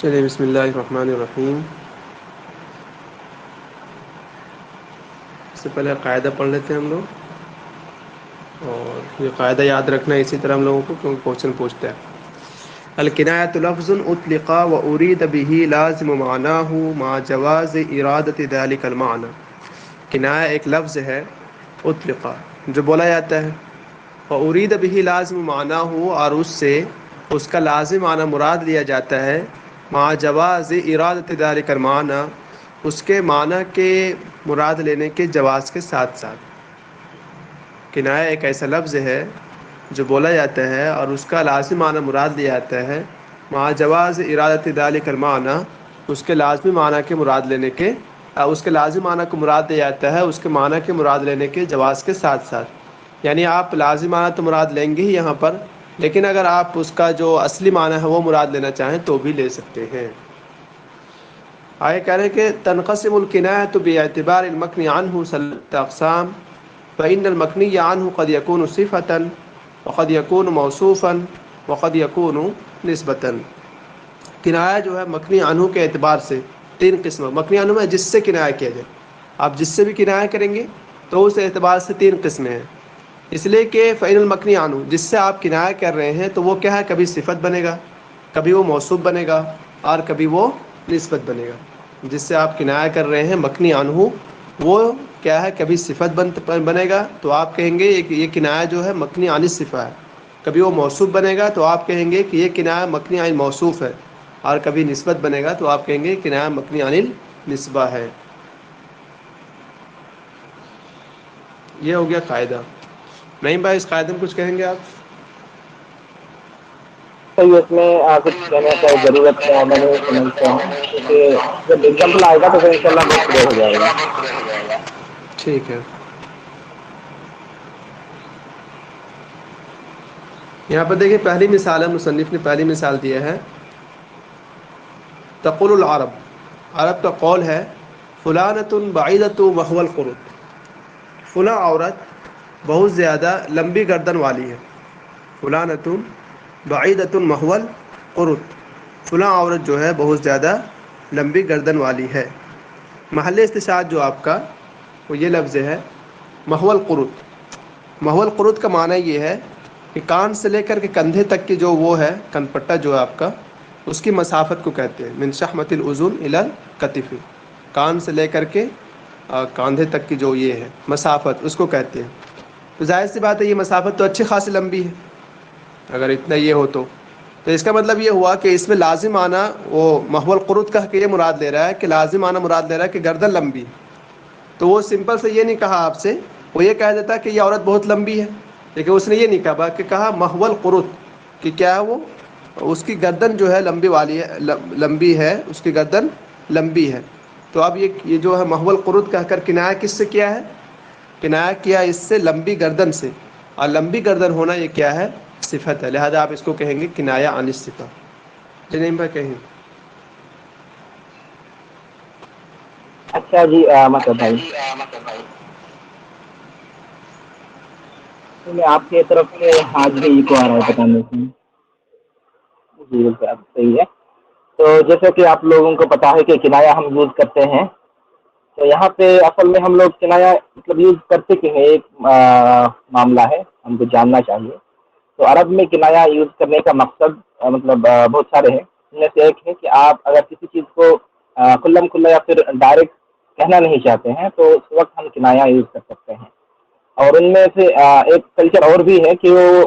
چلیے بسم اللہ الرحمن الرحیم. اس سے پہلے قاعدہ پڑھ لیتے ہیں ہم لوگ، اور یہ قاعدہ یاد رکھنا ہے اسی طرح ہم لوگوں کو، کیونکہ کوشچن پوچھتا ہے. الکنایۃ لفظ اطلق وارید به لازم معناه مع جواز ارادۃ ذلك المعنى. کنایہ ایک لفظ ہے اطلقا، جو بولا جاتا ہے، وارید به لازم معناه، اور اس سے اس کا لازم معنی مراد لیا جاتا ہے، مع جواز ارادۃ ذلك المعنى، اس کے معنی کے مراد لینے کے جواز کے ساتھ ساتھ. کنایہ ایک ایسا لفظ ہے جو بولا جاتا ہے اور اس کا لازم معنی مراد لیا جاتا ہے، مع جواز ارادۃ ذلك المعنى، اس کے لازمی معنی کے مراد لینے کے، اس کے لازم معنی کو مراد دیا جاتا ہے اس کے معنی کے مراد لینے کے جواز کے ساتھ ساتھ. یعنی آپ لازم معنی تو مراد لیں گے ہی یہاں پر، لیکن اگر آپ اس کا جو اصلی معنی ہے وہ مراد لینا چاہیں تو بھی لے سکتے ہیں. آگے کہہ رہے ہیں کہ تنقسم الکنایۃ باعتبار المکنی عنہ ثلاثۃ اقسام، فإن المکنی عنہ قد یکون صفۃ وقد یکون موصوفا وقد یکون نسبۃ. کنایہ جو ہے مکنی عنہ کے اعتبار سے تین قسم. مکنی عنہ میں جس سے کنایہ کیا جائے، آپ جس سے بھی کنایہ کریں گے تو اس اعتبار سے تین قسمیں ہیں. اس لیے کہ فإن المکنی عنہ، جس سے آپ کنایہ کر رہے ہیں تو وہ کیا ہے، کبھی صفت بنے گا، کبھی وہ موصوف بنے گا، اور کبھی وہ نسبت بنے گا. جس سے آپ کنایہ کر رہے ہیں مکنی عنہ، وہ کیا ہے، کبھی صفت بنے گا تو آپ کہیں گے یہ کنایہ جو ہے مکنی عن الصفہ ہے. کبھی وہ موصوف بنے گا تو آپ کہیں گے کہ یہ کنایہ مکنی عن موصوف ہے. اور کبھی نسبت بنے گا تو آپ کہیں گے کنایہ مکنی عن النسبہ ہے. یہ ہو گیا قاعدہ. نہیں بھائی، اس قاعدے میں کچھ کہیں گے آپ؟ صحیح، اس میں کچھ کہنے کا ضرورت میں نہیں سمجھتا ہوں، کیونکہ جب ایگزامپل آئے گا تو پھر انشاءاللہ بہت کلیئر ہو جائے گا. ٹھیک ہے. یہاں پر دیکھیں پہلی مثال ہے، مصنف نے پہلی مثال دیا ہے. تقول العرب، عرب کا قول ہے، فلانۃ بعیدۃ وهو القرط. فلاں عورت بہت زیادہ لمبی گردن والی ہے. فلانۃ بعیدۃ وهو القرط، فلاں عورت جو ہے بہت زیادہ لمبی گردن والی ہے. محل استشہاد جو آپ کا وہ یہ لفظ ہے وهو القرط. وهو القرط کا معنی یہ ہے کہ کان سے لے کر کے کندھے تک کی جو وہ ہے کن پٹا جو ہے آپ کا، اس کی مسافت کو کہتے ہیں. من شحمۃ الاذن الی الکتف، کان سے لے کر کے کاندھے تک کی جو یہ ہے مسافت، اس کو کہتے ہیں. تو ظاہر سی بات ہے یہ مسافت تو اچھی خاصی لمبی ہے اگر اتنا یہ ہو تو. تو اس کا مطلب یہ ہوا کہ اس میں لازم آنا وہ وهو القرط کہہ کے یہ مراد لے رہا ہے کہ لازم آنا مراد لے رہا ہے کہ گردن لمبی. تو وہ سمپل سے یہ نہیں کہا آپ سے، وہ یہ کہہ دیتا کہ یہ عورت بہت لمبی ہے، لیکن اس نے یہ نہیں کہا بلکہ کہا وهو القرط، کہ کیا ہے وہ، اس کی گردن جو ہے لمبی والی ہے، لمبی ہے، اس کی گردن لمبی ہے. تو اب یہ جو ہے وهو القرط کہہ کر کنایہ کس سے کیا ہے، کنایہ کیا اس سے لمبی گردن سے، اور لمبی گردن ہونا یہ کیا ہے، صفت ہے. لہذا آپ اس کو کہیں گے کنایہ عن الصفہ. جنیم بھائی کہیں. اچھا جی، مطلب بھائی میں آپ کی طرف سے حاضری کو آ رہا ہے بتانے سے. جی بالکل اب صحیح ہے. تو جیسے کہ آپ لوگوں کو پتا ہے کہ کنایہ ہم یوز کرتے ہیں، تو یہاں پہ اصل میں ہم لوگ کنایہ مطلب یوز کرتے کہ ہیں، ایک معاملہ ہے ہم کو جاننا چاہیے. تو عرب میں کنایہ یوز کرنے کا مقصد مطلب بہت سارے ہیں. ان میں سے ایک ہے کہ آپ اگر کسی چیز کو کھلم کھلا یا پھر ڈائریکٹ کہنا نہیں چاہتے ہیں تو اس وقت ہم کنایہ یوز کر سکتے ہیں. اور ان میں سے ایک کلچر اور بھی ہے کہ وہ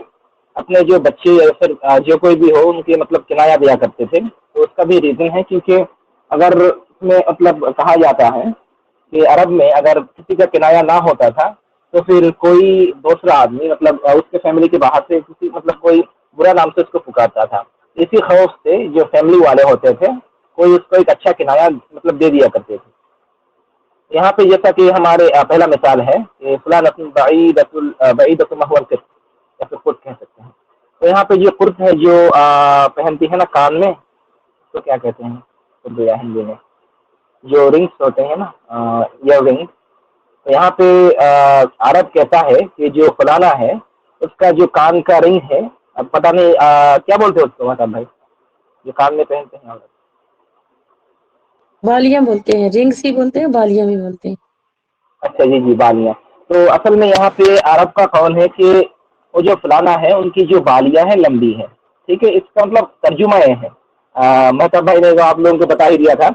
اپنے جو بچے یا پھر جو کوئی بھی ہو ان کے مطلب کنایہ دیا کرتے تھے. تو اس کا بھی ریزن ہے، کیونکہ اگر اس میں مطلب کہا جاتا ہے کہ عرب میں اگر کسی کا کنایہ نہ ہوتا تھا تو پھر کوئی دوسرا آدمی مطلب اس کے فیملی کے باہر سے کسی مطلب کوئی برا نام سے اس کو پکارتا تھا. اسی خوف سے جو فیملی والے ہوتے تھے کوئی اس کو ایک اچھا کنایہ مطلب دے دیا کرتے تھے. یہاں پہ جیسا کہ ہمارے پہلا مثال ہے کہ فلانۃ بعیدۃ وهو القرط، یا پھر قرط کہہ سکتے ہیں. تو یہاں پہ یہ قرط ہے جو پہنتی ہے نا کان میں، تو کیا کہتے ہیں اردو یا ہندی میں، جو رنگس ہوتے ہیں نا، ایئر رنگ. تو یہاں پہ عرب کہتا ہے کہ جو فلانا ہے اس کا جو کان کا رنگ ہے، اب پتہ نہیں کیا بولتے ہیں اس کو مطلب بھائی، جو کان میں پہنتے ہیں عورت. بالیاں بولتے ہیں، رنگس ہی بولتے ہیں، بالیاں بھی بولتے ہیں۔ اچھا جی جی، بالیاں۔ تو اصل میں یہاں پہ عرب کا قول ہے کہ وہ جو فلانا ہے ان کی جو بالیاں ہیں لمبی ہے، ٹھیک ہے۔ اس کا مطلب ترجمہ یہ ہے، مہتاب بھائی نے آپ لوگوں کو بتا ہی دیا تھا۔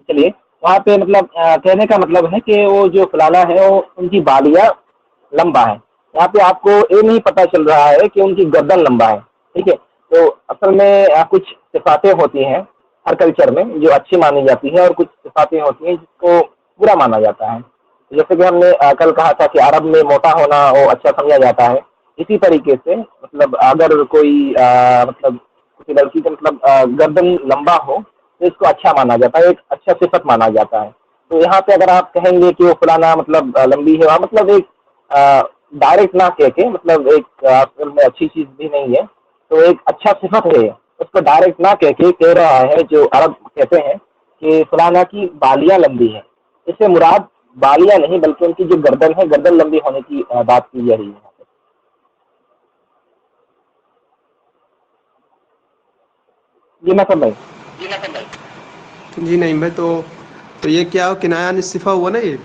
چلیے وہاں پہ مطلب کہنے کا مطلب ہے کہ وہ جو فلانا ہے وہ ان کی بالیاں لمبا ہے۔ یہاں پہ آپ کو یہ نہیں پتا چل رہا ہے کہ ان کی گردن لمبا ہے، ٹھیک ہے۔ تو اصل میں کچھ صفاتیں ہوتی ہیں ہر کلچر میں جو اچھی مانی جاتی ہے، اور کچھ صفاتیں ہوتی ہیں جس کو برا مانا جاتا ہے۔ جیسے کہ ہم نے کل کہا تھا کہ عرب میں موٹا ہونا وہ اچھا سمجھا جاتا ہے، اسی طریقے سے مطلب اگر کوئی مطلب کسی لڑکی کا مطلب گردن لمبا ہو تو اس کو اچھا مانا جاتا ہے، ایک اچھا صفت مانا جاتا ہے۔ تو یہاں پہ اگر آپ کہیں گے کہ وہ فلانا مطلب لمبی ہے، مطلب ایک ڈائریکٹ نہ کہہ کے، مطلب ایک اصل میں اچھی چیز بھی نہیں ہے، تو ایک اچھا صفت ہے، اس کو ڈائریکٹ نہ کہہ کے کہہ رہا ہے جو عرب کہتے ہیں کہ فلانا کی بالیاں لمبی ہیں۔ اس سے مراد بالیاں نہیں بلکہ ان کی جو گردن ہے، گردن لمبی ہونے کی بات کی جا رہی ہے۔ جی میں سمجھ۔ جی نہیں میں تو یہ کیا کنایا نصفہ ہوا نا یہ؟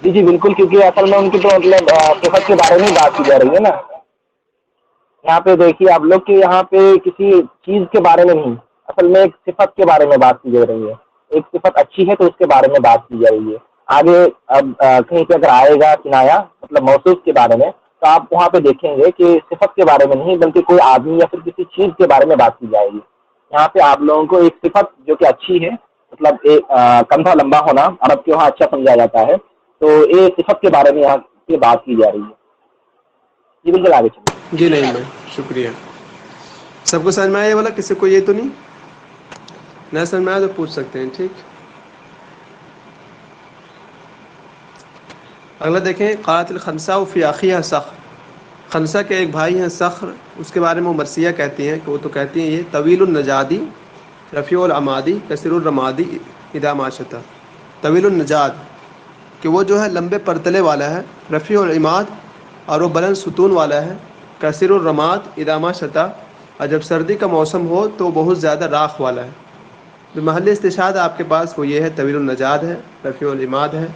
جی جی بالکل، کیونکہ اصل میں ان کی تو مطلب صفت کے بارے میں ہی بات کی جا رہی ہے نا۔ یہاں پہ دیکھیے آپ لوگ کہ یہاں پہ کسی چیز کے بارے میں نہیں، اصل میں ایک صفت کے بارے میں بات کی جا رہی ہے۔ ایک صفت اچھی ہے تو اس کے بارے میں بات کی جا رہی ہے۔ آگے اب کہیں پہ اگر آئے گا کنایا مطلب موصوف کے بارے میں، تو آپ وہاں پہ دیکھیں گے کہ صفت کے بارے میں نہیں بلکہ کوئی آدمی یا پھر کسی چیز کے بارے میں بات کی جائے گی۔ یہاں پہ آپ لوگوں کو ایک صفت جو کہ اچھی ہے، مطلب ایک کندھا لمبا ہونا عرب کے وہاں اچھا سمجھا جاتا ہے، تو یہ صفت کے بارے میں یہاں پہ بات کی جا رہی ہے۔ جی بالکل آگے چلیے۔ جی نہیں میں شکریہ۔ سب کو سمجھ میں آیا یہ والا؟ کسی کو یہ تو نہیں نہ سمجھ میں آیا تو پوچھ سکتے ہیں، ٹھیک۔ اگلا دیکھیں، قالت الخنساء فی اخیہا صخر۔ خنسا کے ایک بھائی ہیں صخر، اس کے بارے میں وہ مرثیہ کہتی ہیں کہ وہ تو کہتی ہیں یہ طویل النجادی رفیع العمادی کثیر الرمادی اذا ما شتا۔ طویل النجاد کہ وہ جو ہے لمبے پرتلے والا ہے، رفیع العماد اور وہ بلند ستون والا ہے، کثیر الرماد اذا ما شتا اور جب سردی کا موسم ہو تو بہت زیادہ راکھ والا ہے۔ جو محل استشہاد آپ کے پاس وہ یہ ہے، طویل النجاد ہے، رفیع العماد ہے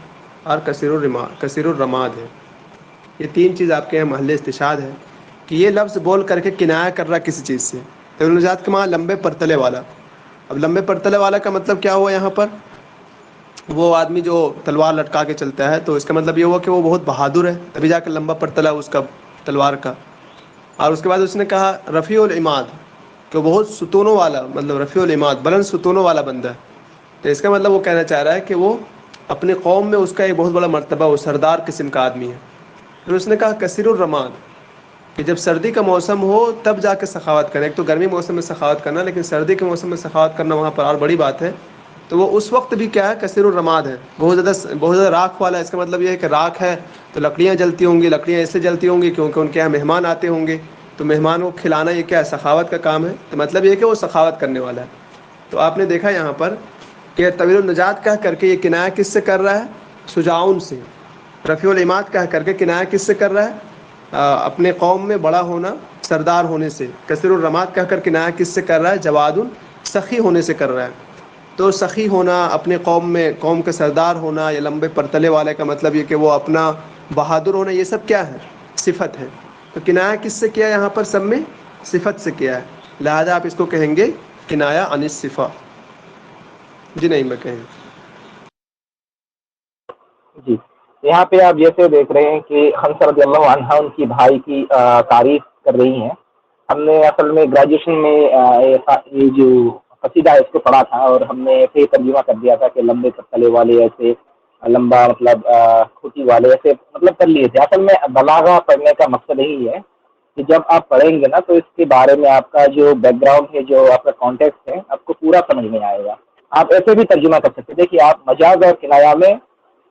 اور کثیر الرماد ہے۔ یہ تین چیز آپ کے یہاں محل استشہاد ہے کہ یہ لفظ بول کر کے کنایا کر رہا کسی چیز سے۔ طویل النجاد کے معنی لمبے پرتلے والا۔ اب لمبے پرتلے والا کا مطلب کیا ہوا یہاں پر؟ وہ آدمی جو تلوار لٹکا کے چلتا ہے، تو اس کا مطلب یہ ہوا کہ وہ بہت بہادر ہے، تبھی جا کے لمبا پرتلا اس کا تلوار کا۔ اور اس کے بعد اس نے کہا رفیع العماد کہ بہت ستونوں والا، مطلب رفیع العماد بلند ستونوں والا بندہ ہے۔ تو اس کا مطلب وہ کہنا چاہ رہا ہے کہ وہ اپنی قوم میں اس کا ایک بہت بڑا مرتبہ، وہ سردار قسم کا آدمی ہے۔ پھر اس نے کہا کثیر الرماد کہ جب سردی کا موسم ہو تب جا کے سخاوت کرنا۔ ایک تو گرمی موسم میں سخاوت کرنا، لیکن سردی کے موسم میں سخاوت کرنا وہاں پر اور بڑی بات ہے۔ تو وہ اس وقت بھی کیا ہے، کثیر الرماد ہے، بہت زیادہ راکھ والا ہے۔ اس کا مطلب یہ ہے کہ راکھ ہے تو لکڑیاں جلتی ہوں گی، لکڑیاں اس لیے جلتی ہوں گی کیونکہ ان کے یہاں مہمان آتے ہوں گے، تو مہمانوں کو کھلانا یہ کیا ہے، سخاوت کا کام ہے۔ تو مطلب یہ ہے کہ وہ سخاوت کرنے والا ہے۔ تو آپ نے دیکھا یہاں پر کہ طویل النجات کہہ کر کے یہ کنایا کس سے کر رہا ہے؟ شجاعون سے۔ رفیع العماد کہہ کر کے کنایا کس سے کر رہا ہے؟ اپنے قوم میں بڑا ہونا، سردار ہونے سے۔ کثیر الرماد کہہ کر کنایا کس سے کر رہا ہے؟ جواد سخی ہونے سے کر رہا ہے۔ تو سخی ہونا، اپنے قوم میں قوم کا سردار ہونا، یا لمبے پرتلے والے کا مطلب یہ کہ وہ اپنا بہادر ہونا، یہ سب کیا ہے؟ صفت ہے۔ تو کنایا کس سے کیا یہاں پر؟ سب میں صفت سے کیا ہے، لہذا آپ اس کو کہیں گے کنایا عن الصفہ۔ جی نہیں میں کہیں جی یہاں پہ آپ جیسے دیکھ رہے ہیں کہ حنصہ رضی اللہ عنہ ان کی بھائی کی تعریف کر رہی ہیں۔ ہم نے اصل میں گریجویشن میں یہ جو قصیدہ ہے اس کو پڑھا تھا، اور ہم نے ایسے ہی ترجمہ کر دیا تھا کہ لمبے پتلے والے ایسے، لمبا مطلب کھوٹی والے ایسے مطلب کر لیے تھے۔ اصل میں بلاغہ پڑھنے کا مقصد یہی ہے کہ جب آپ پڑھیں گے نا تو اس کے بارے میں آپ کا جو بیک گراؤنڈ ہے، جو آپ کا کانٹیکسٹ ہے، آپ کو پورا سمجھ میں آئے گا۔ آپ ایسے بھی ترجمہ کر سکتے ہیں۔ دیکھیے آپ مجاز اور کنایا میں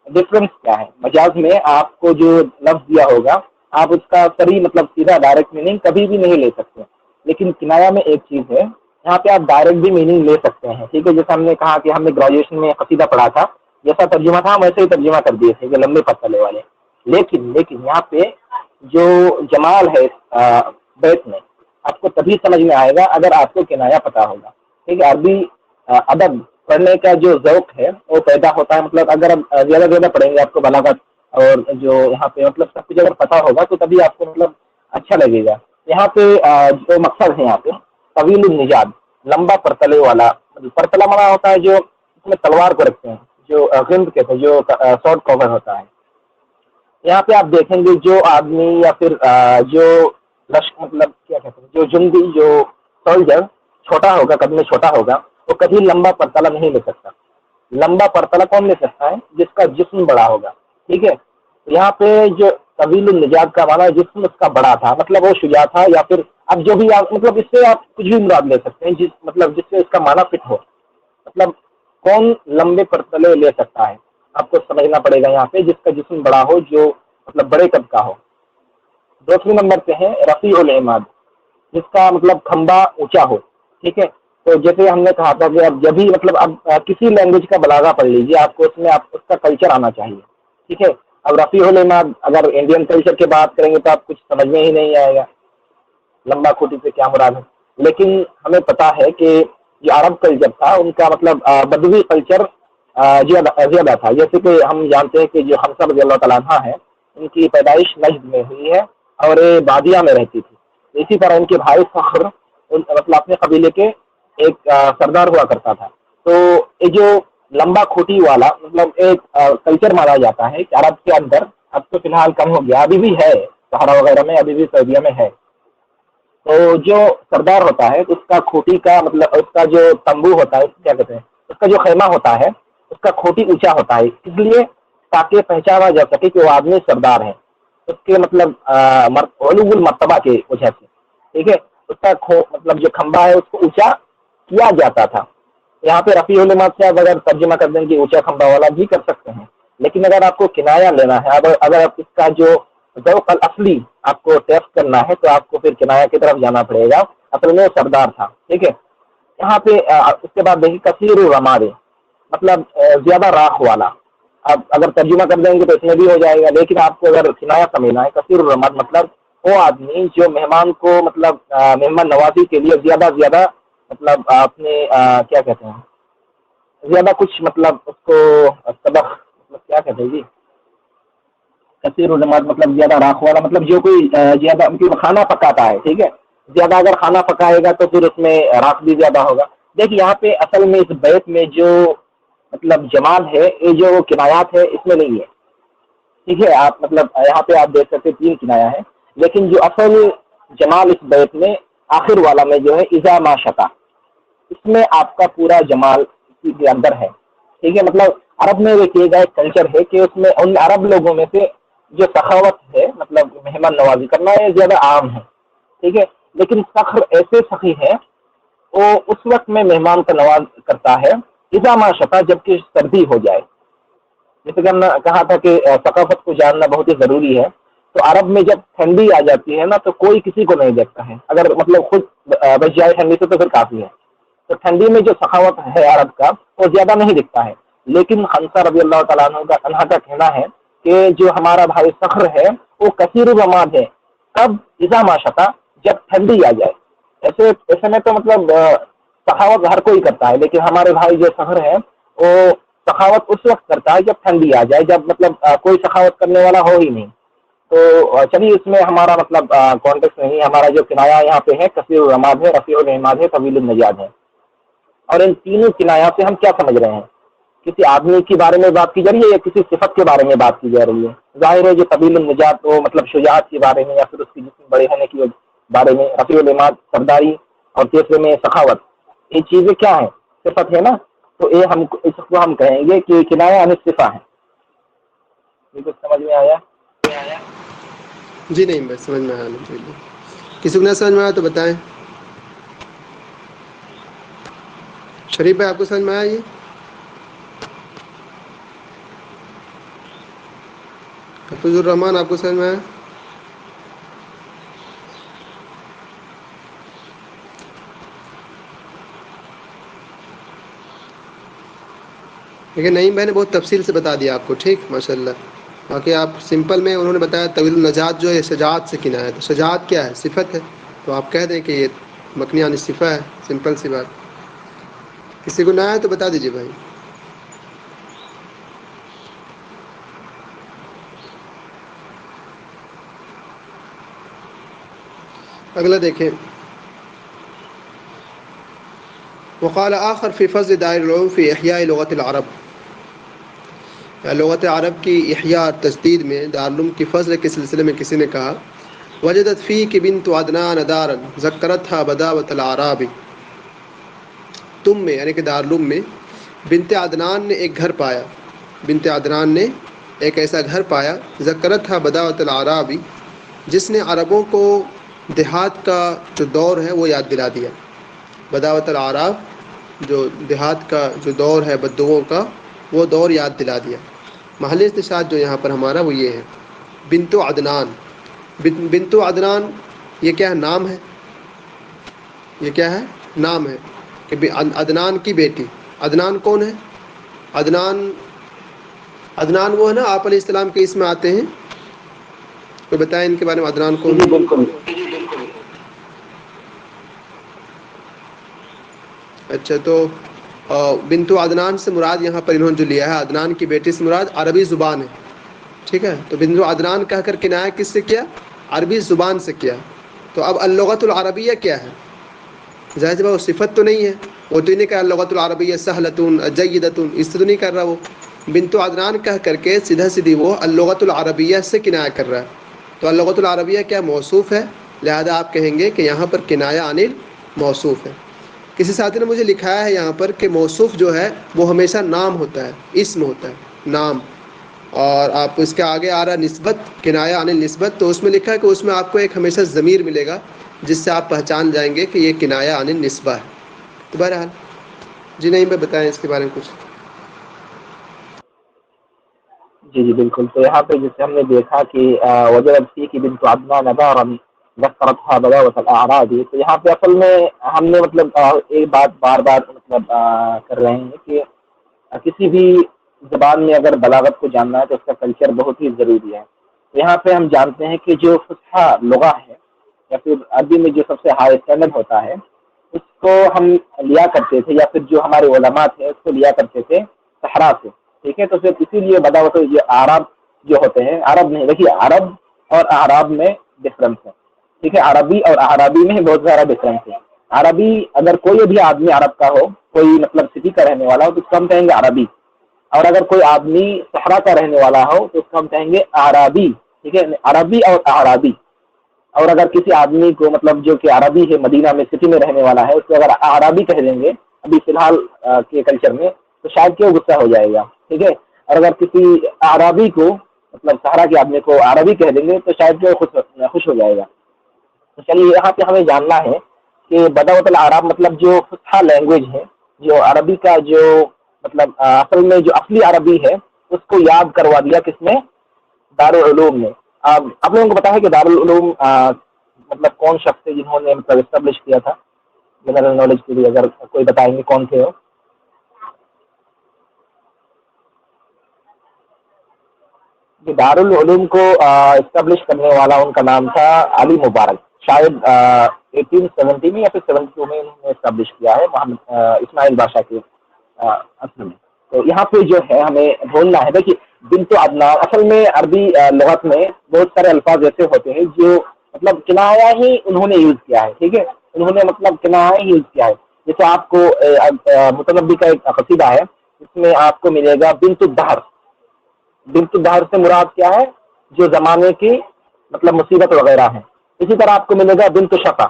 ڈفرنس کیا ہے؟ مجاز میں آپ کو جو لفظ دیا ہوگا آپ اس کا صحیح مطلب سیدھا ڈائریکٹ میننگ کبھی بھی نہیں لے سکتے، لیکن کنایا میں ایک چیز ہے، یہاں پہ آپ ڈائریکٹ بھی میننگ لے سکتے ہیں، ٹھیک ہے۔ جیسے ہم نے کہا کہ ہم نے گریجویشن میں قصیدہ پڑھا تھا، جیسا ترجمہ تھا ہم ویسے ہی ترجمہ کر دیے تھے کہ لمبے پتلے والے، لیکن یہاں پہ جو جمال ہے بیت میں آپ کو تبھی سمجھ میں آئے گا اگر آپ کو کنایا پتہ ہوگا۔ ٹھیک ہے، عربی ادب پڑھنے کا جو ذوق ہے وہ پیدا ہوتا ہے. مطلب اگر آپ زیادہ زیادہ پڑھیں گے، آپ کو بلاغت اور جو یہاں پہ مطلب سب کچھ اگر پتہ ہوگا تو تبھی آپ کو مطلب اچھا لگے گا. یہاں پہ جو مقصد ہے یہاں پہ طویل النجاد، لمبا پرتلے والا. پرتلا منع ہوتا ہے جو اس میں تلوار کو رکھتے ہیں، جو غند کہتے ہیں، جو سوٹ کور ہوتا ہے. یہاں پہ آپ دیکھیں گے جو آدمی یا پھر جو مطلب کیا کہتے ہیں، جو جندی، جو سولجر چھوٹا ہوگا، قد میں چھوٹا ہوگا، وہ کبھی لمبا پرتلا نہیں لے سکتا. لمبا پرتلا کون لے سکتا ہے؟ جس کا جسم بڑا ہوگا. ٹھیک ہے، یہاں پہ جو طویل النجات کا معنی جسم اس کا بڑا تھا، مطلب وہ شجاع تھا، یا پھر اب جو بھی آپ مطلب اس سے آپ کچھ بھی مراد لے سکتے ہیں، جس سے اس کا معنی فٹ ہو. مطلب کون لمبے پرتلے لے سکتا ہے، آپ کو سمجھنا پڑے گا یہاں پہ جس کا جسم بڑا ہو، جو مطلب بڑے قد کا ہو. دوسرے نمبر پہ ہے رفیع العماد، جس کا مطلب کھمبا اونچا ہو. ٹھیک ہے، تو جیسے ہم نے کہا تھا کہ اب جب بھی مطلب اب کسی لینگویج کا بلاغہ پڑھ لیجیے، آپ کو اس میں اس کا کلچر آنا چاہیے. ٹھیک ہے، اب رفیع العماد اگر انڈین کلچر کی بات کریں گے تو آپ کچھ سمجھ میں ہی نہیں آئے گا لمبا کھوٹی سے کیا مراد ہے. لیکن ہمیں پتا ہے کہ جو عرب کلچر تھا ان کا مطلب بدوی کلچر زیادہ تھا. جیسے کہ ہم جانتے ہیں کہ جو حمزہ رضی اللہ تعالیٰ عنہ ہے، ان کی پیدائش نجد میں ہوئی ہے اور بادیہ میں رہتی تھی. اسی طرح ان کے بھائی فخر مطلب اپنے قبیلے کے ایک سردار ہوا کرتا تھا. تو یہ جو لمبا کھوٹی والا مطلب ایک کلچر مانا جاتا ہے کہ عرب کے اندر، اب تو فی الحال کم ہو گیا، ابھی بھی ہے سہارا وغیرہ میں، ابھی بھی سعودیہ میں ہے. تو جو سردار ہوتا ہے اس کا کھوٹی کا مطلب اس کا جو تمبو ہوتا ہے، کیا کہتے ہیں، اس کا جو خیمہ ہوتا ہے اس کا کھوٹی اونچا ہوتا ہے، اس لیے تاکہ پہچانا جا سکے کہ وہ آدمی سردار ہے، اس کے مطلب علو المرتبہ کی وجہ سے. ٹھیک ہے، اس کا مطلب جو کھمبا ہے اس کو اونچا کیا جاتا تھا. یہاں پہ رفیع العماد سے اگر ترجمہ کر دیں کہ اونچا کھمبا والا بھی کر سکتے ہیں، لیکن اگر آپ کو کنایا لینا ہے، اگر آپ اس کا جو ذوق الاصلی آپ کو ٹیسٹ کرنا ہے تو آپ کو پھر کنایا کی طرف جانا پڑے گا. اصل میں وہ سردار تھا. ٹھیک ہے، یہاں پہ اس کے بعد دیکھیے کثیر الرماد، مطلب زیادہ راکھ والا. اب اگر ترجمہ کر دیں گے تو اس میں بھی ہو جائے گا، لیکن آپ کو اگر کنایا سمجھنا ہے، کثیر الرماد مطلب وہ آدمی جو مہمان کو مطلب مہمان نوازی کے لیے زیادہ مطلب اپنے کیا کہتے ہیں، زیادہ کچھ مطلب اس کو سبق مطلب کیا کہتے ہیں جی، کثیر الرماد مطلب زیادہ راکھ والا، مطلب جو کوئی زیادہ مطلب کھانا پکاتا ہے. ٹھیک ہے، زیادہ اگر کھانا پکائے گا تو پھر اس میں راکھ بھی زیادہ ہوگا. دیکھیے یہاں پہ اصل میں اس بیت میں جو مطلب جمال ہے، یہ جو کنایات ہے اس میں نہیں ہے. ٹھیک ہے، آپ مطلب یہاں پہ آپ دیکھ سکتے 3 کنایا ہے، لیکن جو اصل جمال اس بیت میں آخر والا میں جو ہے اذا ما شتا، اس میں آپ کا پورا جمال اسی کے اندر ہے. ٹھیک ہے، مطلب عرب میں یہ کیے گا ایک کلچر ہے کہ اس میں ان عرب لوگوں میں سے جو سخاوت ہے، مطلب مہمان نوازی کرنا، یہ زیادہ عام ہے. ٹھیک ہے، لیکن فخر ایسے سخی ہے وہ اس وقت میں مہمان کا نواز کرتا ہے اذا ما شتا، جبکہ سردی ہو جائے. جیسے کہ ہم نے کہا تھا کہ ثقافت کو جاننا بہت ہی ضروری ہے. تو عرب میں جب ٹھنڈی آ جاتی ہے نا تو کوئی کسی کو نہیں دیکھتا ہے، اگر مطلب خود بچ جائے ٹھنڈی سے تو پھر کافی ہے. تو ٹھنڈی میں جو سخاوت ہے عرب کا وہ زیادہ نہیں دکھتا ہے. لیکن حمزہ رضی اللہ تعالیٰ عنہ کا کہنا ہے کہ جو ہمارا بھائی فخر ہے وہ کثیر الرماد ہے. کب؟ اذا ما شتا، جب ٹھنڈی آ جائے. ایسے میں تو مطلب سخاوت ہر کوئی کرتا ہے، لیکن ہمارے بھائی جو فخر ہے وہ سخاوت اس وقت کرتا ہے جب ٹھنڈی آ جائے، جب مطلب کوئی سخاوت کرنے والا ہو ہی نہیں. تو چلیے اس میں ہمارا مطلب کانٹیکس نہیں، ہمارا جو کنایا یہاں پہ ہے کثیر الرماد ہے، رفیع العماد ہے، طویل النجاد ہے. اور ان تینوں کنایا سے ہم کیا سمجھ رہے ہیں؟ کسی آدمی کے بارے میں بات کی جا رہی ہے یا کسی صفت کے بارے میں بات کی جا رہی ہے؟ ظاہر ہے جو طویل النجات وہ مطلب شجاعت کے بارے میں یا پھر اس کی جسم بڑے ہونے کے بارے میں، رفیع العماد سرداری، اور تیسرے میں سخاوت. یہ چیزیں کیا ہیں؟ صفت ہے نا. تو یہ اس کو ہم کہیں گے کہ کنایا عن الصفہ ہے. یہ کچھ سمجھ میں آیا؟ جی نہیں، بس سمجھ میں آیا. کسی کو نہ سمجھ میں آیا تو بتائیں. شریف بھائی آپ کو سمجھ میں آیا؟ یہ حفیظ الرحمان آپ کو سمجھ میں آیا؟ لیکن نہیں، میں نے بہت تفصیل سے بتا دیا آپ کو. ٹھیک، ماشاء اللہ. باقی آپ سمپل میں انہوں نے بتایا طویل النجات جو ہے شجاعت سے کنایا ہے. تو شجاعت کیا ہے؟ صفت ہے. تو آپ کہہ دیں کہ یہ مکنی عن الصفہ ہے. سمپل سی بات. کسی کو نہ آیا تو بتا دیجیے بھائی. اگلا دیکھیں. وقال آخر فی فضل دار العلوم فی احیاء لغت العرب. لغت عرب کی احیاء تجدید میں دارالعلوم کی فضل کے سلسلے میں کسی نے کہا وجدت فی کی بنت عدنان دارا ذکرتها بداوت العراب. تم میں یعنی کہ دارالعلوم میں بنت عدنان نے ایک گھر پایا. بنت عدنان نے ایک ایسا گھر پایا ذکرتها بداوت العراب جس نے عربوں کو دیہات کا جو دور ہے وہ یاد دلا دیا. بداوت العراب جو دیہات کا جو دور ہے بدوؤں کا وہ دور یاد دلا دیا. محل استشہاد جو یہاں پر ہمارا وہ یہ ہے بنت عدنان. بنت عدنان یہ کیا ہے؟ نام ہے. یہ کیا ہے؟ نام ہے کہ عدنان کی بیٹی. عدنان کون ہے؟ عدنان وہ ہے نا آپ علیہ السلام کے اس میں آتے ہیں. کوئی بتائیں ان کے بارے میں عدنان کون ہے؟ بالکل. اچھا تو بنتو عدنان سے مراد یہاں پر انہوں نے جو لیا ہے عدنان کی بیٹی سے مراد عربی زبان ہے. ٹھیک ہے. تو بنتو عدنان کہہ کر کنایہ کس سے کیا؟ عربی زبان سے کیا. تو اب اللغت العربیہ کیا ہے؟ ظاہر سی بات وہ صفت تو نہیں ہے. وہ تو نہیں کہا اللغت العربیہ سہلتون جیدتون اس سے تو نہیں کر رہا. وہ بنتو عدنان کہہ کر کے سیدھا سیدھی وہ اللغت العربیہ سے کنایہ کر رہا ہے. تو اللغت العربیہ کیا موصوف ہے، لہذا آپ کہیں گے کہ یہاں پر کنایہ عن موصوف ہے. کسی ساتھی نے مجھے لکھایا ہے یہاں پر کہ موصوف جو ہے وہ ہمیشہ نام ہوتا ہے، اسم ہوتا ہے، نام. اور آپ اس کے آگے آ رہا نسبت، کنایہ عن نسبت، تو اس میں لکھا ہے کہ اس میں آپ کو ایک ہمیشہ ضمیر ملے گا جس سے آپ پہچان جائیں گے کہ یہ کنایہ عن نسبہ ہے. تو بہرحال جی نہیں میں بتائیں اس کے بارے میں کچھ. جی بالکل. تو یہاں پہ جیسے ہم نے دیکھا کہ وجدت فی کی بنت عدنان دارا ذکرتها بداوت الاعراب. تو یہاں پہ اصل میں ہم نے مطلب ایک بات بار بار مطلب کر رہے ہیں کہ کسی بھی زبان میں اگر بلاغت کو جاننا ہے تو اس کا کلچر بہت ہی ضروری ہے. یہاں پہ ہم جانتے ہیں کہ جو فصحیٰ لغہ ہے یا پھر عربی میں جو سب سے ہائی اسٹینڈرڈ ہوتا ہے اس کو ہم لیا کرتے تھے، یا پھر جو ہمارے علماء تھے اس کو لیا کرتے تھے صحرا سے. ٹھیک ہے. تو پھر اسی لیے بداوت یہ عرب جو ہوتے ہیں، عرب نہیں، دیکھیے عرب اور اعراب میں ڈفرنس ہے. ٹھیک ہے. عربی اور اعرابی میں بہت سارا ڈفرنس ہے. عربی اگر کوئی بھی آدمی عرب کا ہو، کوئی مطلب سٹی کا رہنے والا ہو تو اس کو ہم کہیں گے عربی. اور اگر کوئی آدمی صحرا کا رہنے والا ہو تو اس کو ہم کہیں گے اعرابی. ٹھیک ہے. عربی اور اعرابی. اور اگر کسی آدمی کو مطلب جو کہ عربی ہے، مدینہ میں سٹی میں رہنے والا ہے، اس کو اگر اعرابی کہہ دیں گے ابھی فی الحال کے کلچر میں تو شاید کہ وہ غصہ ہو جائے گا. ٹھیک ہے. اور اگر کسی اعرابی کو مطلب صحرا کے آدمی کو عربی کہہ دیں گے تو شاید کہ وہ خوش ہو جائے گا. تو چلیے یہاں پہ ہمیں جاننا ہے کہ بداوت الاعراب مطلب جو فصحیٰ لینگویج ہے، جو عربی کا جو مطلب اصل میں جو اصلی عربی ہے اس کو یاد کروا دیا کس نے؟ دارالعلوم نے. آپ لوگوں کو پتا ہے کہ دارالعلوم مطلب کون شخص ہے جنہوں نے مطلب اسٹیبلش کیا تھا؟ جنرل نالج کے لیے اگر کوئی بتائیں گے کون تھے وہ؟ دارالعلوم کو اسٹیبلش کرنے والا ان کا نام تھا علی مبارک. شاید 1870 میں یا پھر 72 میں انہوں نے اسٹیبلش کیا ہے محمد اسماعیل بادشاہ کے اصل میں. تو یہاں پہ جو ہے ہمیں بولنا ہے دیکھیے بنت عدنان اصل میں عربی لغت میں بہت سارے الفاظ ایسے ہوتے ہیں جو مطلب کنایہ ہی انہوں نے یوز کیا ہے. ٹھیک ہے. انہوں نے مطلب کنایہ ہی یوز کیا ہے. جیسے آپ کو متنبی کا ایک قصیدہ ہے، اس میں آپ کو ملے گا بنت الدہر. بنت الدہر سے مراد کیا ہے؟ جو زمانے کی مطلب مصیبت وغیرہ ہے. اسی طرح آپ کو ملے گا بنت شفا،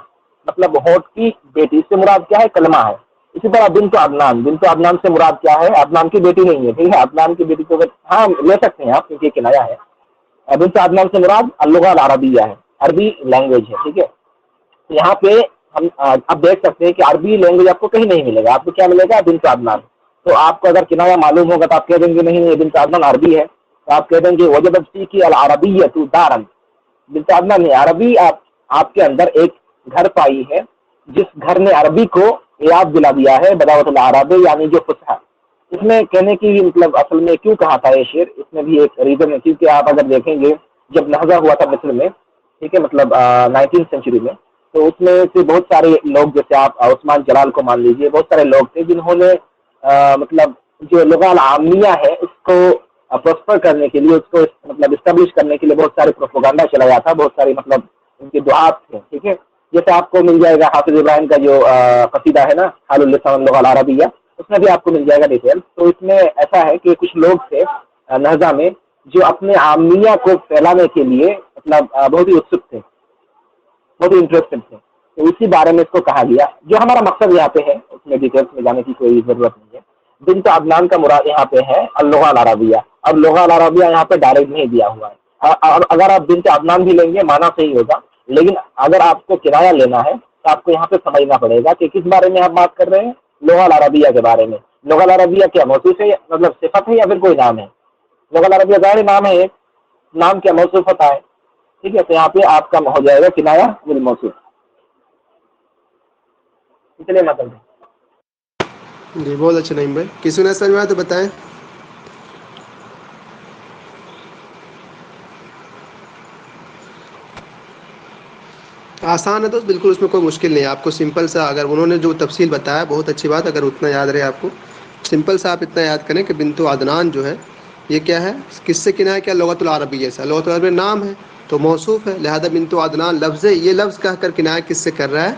مطلب ہوٹ کی بیٹی سے مراد کیا ہے؟ کلمہ ہے. اسی طرح بنت عدنان، بنت عدنان سے مراد کیا ہے؟ عدنان کی بیٹی نہیں ہے. ٹھیک ہے. عدنان کی بیٹی کو ہاں لے سکتے ہیں آپ کیونکہ کنایا ہے. بنت عدنان سے مراد اللغہ العربیہ ہے، عربی لینگویج ہے. ٹھیک ہے. یہاں پہ ہم اب دیکھ سکتے ہیں کہ عربی لینگویج آپ کو کہیں نہیں ملے گا. آپ کو کیا ملے گا؟ بنت عدنان. تو آپ کو اگر کنایا معلوم ہوگا تو آپ کہہ دیں گے نہیں یہ بنت عدنان عربی ہے. تو آپ کہہ دیں گے وجدت فیکی العربیۃ دارا. بنت عدنان نے عربی آپ کے اندر ایک گھر پائی ہے جس گھر نے عربی کو یاد دلا دیا ہے بداوت العرب، یعنی جو فصحیٰ. اس میں کہنے کی مطلب اصل میں کیوں کہا تھا یہ شعر، اس میں بھی ایک ریزن ہے. کیونکہ آپ اگر دیکھیں گے جب لہجہ ہوا تھا مصر میں، ٹھیک ہے، مطلب 19 سینچری میں، تو اس میں سے بہت سارے لوگ جیسے آپ عثمان جلال کو مان لیجیے، بہت سارے لوگ تھے جنہوں نے مطلب جو لغہ العامیہ ہے اس کو پروسپر کرنے کے لیے، اس کو مطلب اسٹیبلش کرنے کے لیے بہت سارے پروپیگنڈا چلایا تھا، بہت ساری مطلب ان کے دعات تھے. ٹھیک ہے، جیسے آپ کو مل جائے گا حافظ ابراہیم کا جو قصیدہ ہے نا حال اللسان اللغہ العربیہ، اس میں بھی آپ کو مل جائے گا ڈیٹیل. تو اس میں ایسا ہے کہ کچھ لوگ تھے نہضہ میں جو اپنے عامیہ کو پھیلانے کے لیے مطلب بہت ہی اتسک تھے، بہت ہی انٹرسٹڈ تھے. تو اسی بارے میں اس کو کہا گیا. جو ہمارا مقصد یہاں پہ ہے اس میں ڈیٹیلس میں جانے کی کوئی ضرورت نہیں ہے. بنت عدنان کا مراد یہاں پہ ہے اللغہ العربیہ. اب لغہ العربیہ یہاں پہ ڈائریکٹ نہیں دیا ہوا ہے. اگر آپ بنت عدنان بھی لیں گے معنی صحیح ہوگا، لیکن اگر آپ کو کرایہ لینا ہے تو آپ کو یہاں پہ سمجھنا پڑے گا کہ کس بارے میں آپ بات کر رہے ہیں. لغہ العربیہ کے بارے میں. لغہ العربیہ کیا موصوف ہے، مطلب صفت ہے یا پھر کوئی نام ہے؟ لغہ العربیہ ظاہر نام ہے، ایک نام کیا موصوف ہوتا ہے. ٹھیک ہے، تو یہاں پہ آپ کا ہو جائے گا کنایہ بالموصوف. چلیے مطلب جی بہت اچھا نعیم بھائی. کسی نے سمجھ میں آیا تو بتائیں. آسان ہے تو بالکل اس میں کوئی مشکل نہیں ہے. آپ کو سمپل سا اگر انہوں نے جو تفصیل بتایا بہت اچھی بات، اگر اتنا یاد رہے آپ کو. سمپل سا آپ اتنا یاد کریں کہ بنت عدنان جو ہے یہ کیا ہے، کس سے کنایہ کیا، لغۃ العربیہ سے. لغۃ العربیہ نام ہے تو موصوف ہے، لہذا بنت عدنان لفظ ہے، یہ لفظ کہہ کر کنایہ کس سے کر رہا ہے،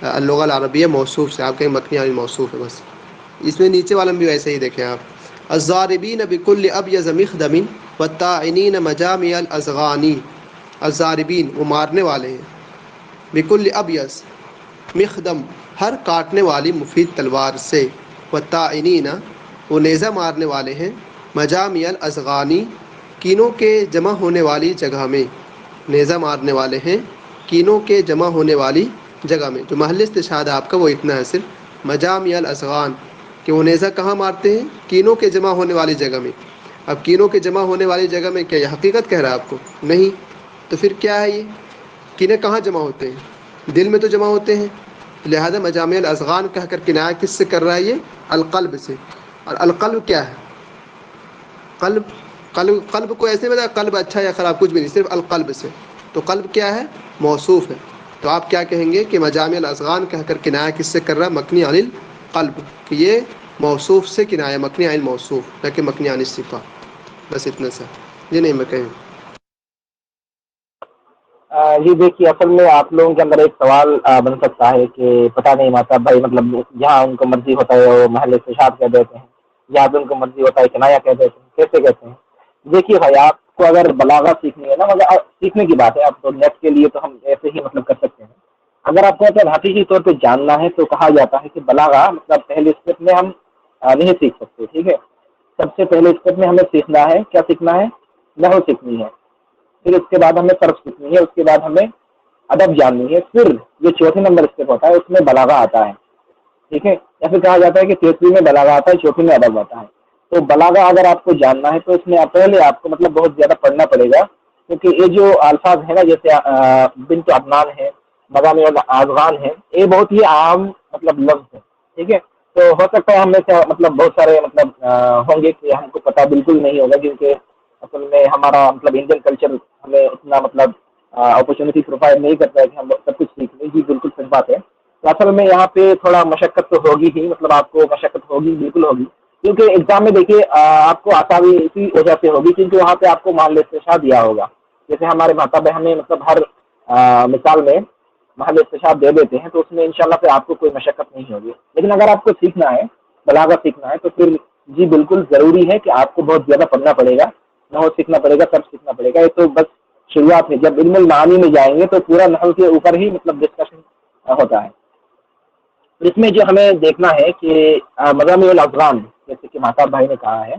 اللغہ العربیہ موصوف سے. آپ کہیں مکنی عن موصوف ہے بس. اس میں نیچے والا بھی ویسے ہی دیکھیں آپ. الضاربین بکل ابیض مخدم والطاعنین مجامع الاذغان. الضاربین وہ مارنے والے ہیں، بکل ابیض مخدم ہر کاٹنے والی مفید تلوار سے، والطاعنین وہ نیزہ مارنے والے ہیں، مجامع الاذغان کینوں کے جمع ہونے والی جگہ میں. نیزہ مارنے والے ہیں کینوں کے جمع ہونے والی جگہ میں. جو محل استشہاد آپ کا وہ اتنا ہے صرف مجامع الاذغان، کہ وہ نیزہ کہاں مارتے ہیں، کینوں کے جمع ہونے والی جگہ میں. اب کینوں کے جمع ہونے والی جگہ میں کیا یہ حقیقت کہہ رہا ہے آپ کو؟ نہیں. تو پھر کیا ہے، یہ کینے کہاں جمع ہوتے ہیں؟ دل میں تو جمع ہوتے ہیں. لہذا مجامع الاذغان کہہ کر کنایہ کس سے کر رہا ہے، یہ القلب سے. اور القلب کیا ہے؟ قلب کو ایسے بتا قلب اچھا یا خراب کچھ بھی نہیں، صرف القلب سے. تو قلب کیا ہے، موصوف ہے. تو آپ کیا کہیں گے کہ مجامع الاذغان کہہ کر کنایہ کس سے کر رہا ہے، مکنی عن القلب، کہ یہ موصوف سے کنایہ، مکنی عن الموصوف نہ کہ مکنی عن الصفہ. بس اتنا سا. یہ نہیں میں کہیں. جی دیکھیے، اصل میں آپ لوگوں کے اندر ایک سوال بن سکتا ہے کہ پتہ نہیں ماتا بھائی، مطلب جہاں ان کو مرضی ہوتا ہے وہ محل استشہاد کہہ دیتے ہیں، جہاں پہ ان کو مرضی ہوتا ہے کنایہ کہہ دیتے ہیں. کیسے کہتے ہیں؟ دیکھیے بھائی، آپ کو اگر بلاغت سیکھنی ہے نا، مگر سیکھنے کی بات ہے، آپ تو نیٹ کے لیے تو ہم ایسے ہی مطلب کر سکتے ہیں. اگر آپ کو مطلب حقیقی طور پہ جاننا ہے تو کہا جاتا ہے کہ بلاغہ مطلب پہلے اسٹیپ میں ہم نہیں سیکھ سکتے. ٹھیک ہے، سب سے پہلے اسٹیپ میں ہمیں سیکھنا ہے، کیا سیکھنا ہے؟ نحو سیکھنی ہے. پھر اس کے بعد ہمیں صرف سیکھنی ہے. اس کے بعد ہمیں ادب جاننی ہے. پھر جو چوتھے نمبر اسٹیپ ہوتا ہے اس میں بلاغہ آتا ہے. ٹھیک ہے، یا پھر کہا جاتا ہے کہ تیسری میں بلاغہ آتا ہے، چوتھی میں ادب آتا ہے. تو بلاغہ اگر آپ کو جاننا ہے تو اس میں پہلے آپ کو مطلب بہت زیادہ پڑھنا پڑے گا، کیونکہ یہ جو الفاظ ہیں نا، جیسے بنت عدنان ہے، مجامع الاذغان ہے، یہ بہت ہی عام مطلب لفظ ہے. ٹھیک ہے، تو ہو سکتا ہے ہم میں سے مطلب بہت سارے مطلب ہوں گے کہ ہم کو پتہ بالکل نہیں ہوگا، کیونکہ اصل میں ہمارا مطلب انڈین کلچر ہمیں اتنا مطلب اپرچونیٹی پرووائڈ نہیں کرتا ہے کہ ہم سب کچھ سیکھ لیں. جی بالکل صحیح بات ہے. تو اصل میں یہاں پہ تھوڑا مشقت تو ہوگی ہی، مطلب آپ کو مشقت ہوگی، بالکل ہوگی، کیونکہ ایگزام میں دیکھیے آپ کو آسانی اسی وجہ سے ہوگی کیونکہ وہاں پہ آپ کو محل استشہاد دیا ہوگا. جیسے ہمارے ماتاب ہمیں مطلب ہر مثال میں محل استشہاد دے دیتے ہیں، تو اس میں انشاءاللہ پھر آپ کو کوئی مشقت نہیں ہوگی. لیکن اگر آپ کو سیکھنا ہے، بلاغہ سیکھنا ہے، تو پھر جی بالکل ضروری ہے کہ آپ کو بہت زیادہ پڑھنا پڑے گا، نحو سیکھنا پڑے گا، سب سیکھنا پڑے گا. یہ تو بس شروعات ہے. جب علم المعانی میں جائیں گے تو پورا نحو کے اوپر ہی مطلب ڈسکشن ہوتا ہے. اس میں جو ہمیں دیکھنا ہے کہ مجامع الاذغان، جیسے کہ مہتاب بھائی نے کہا ہے،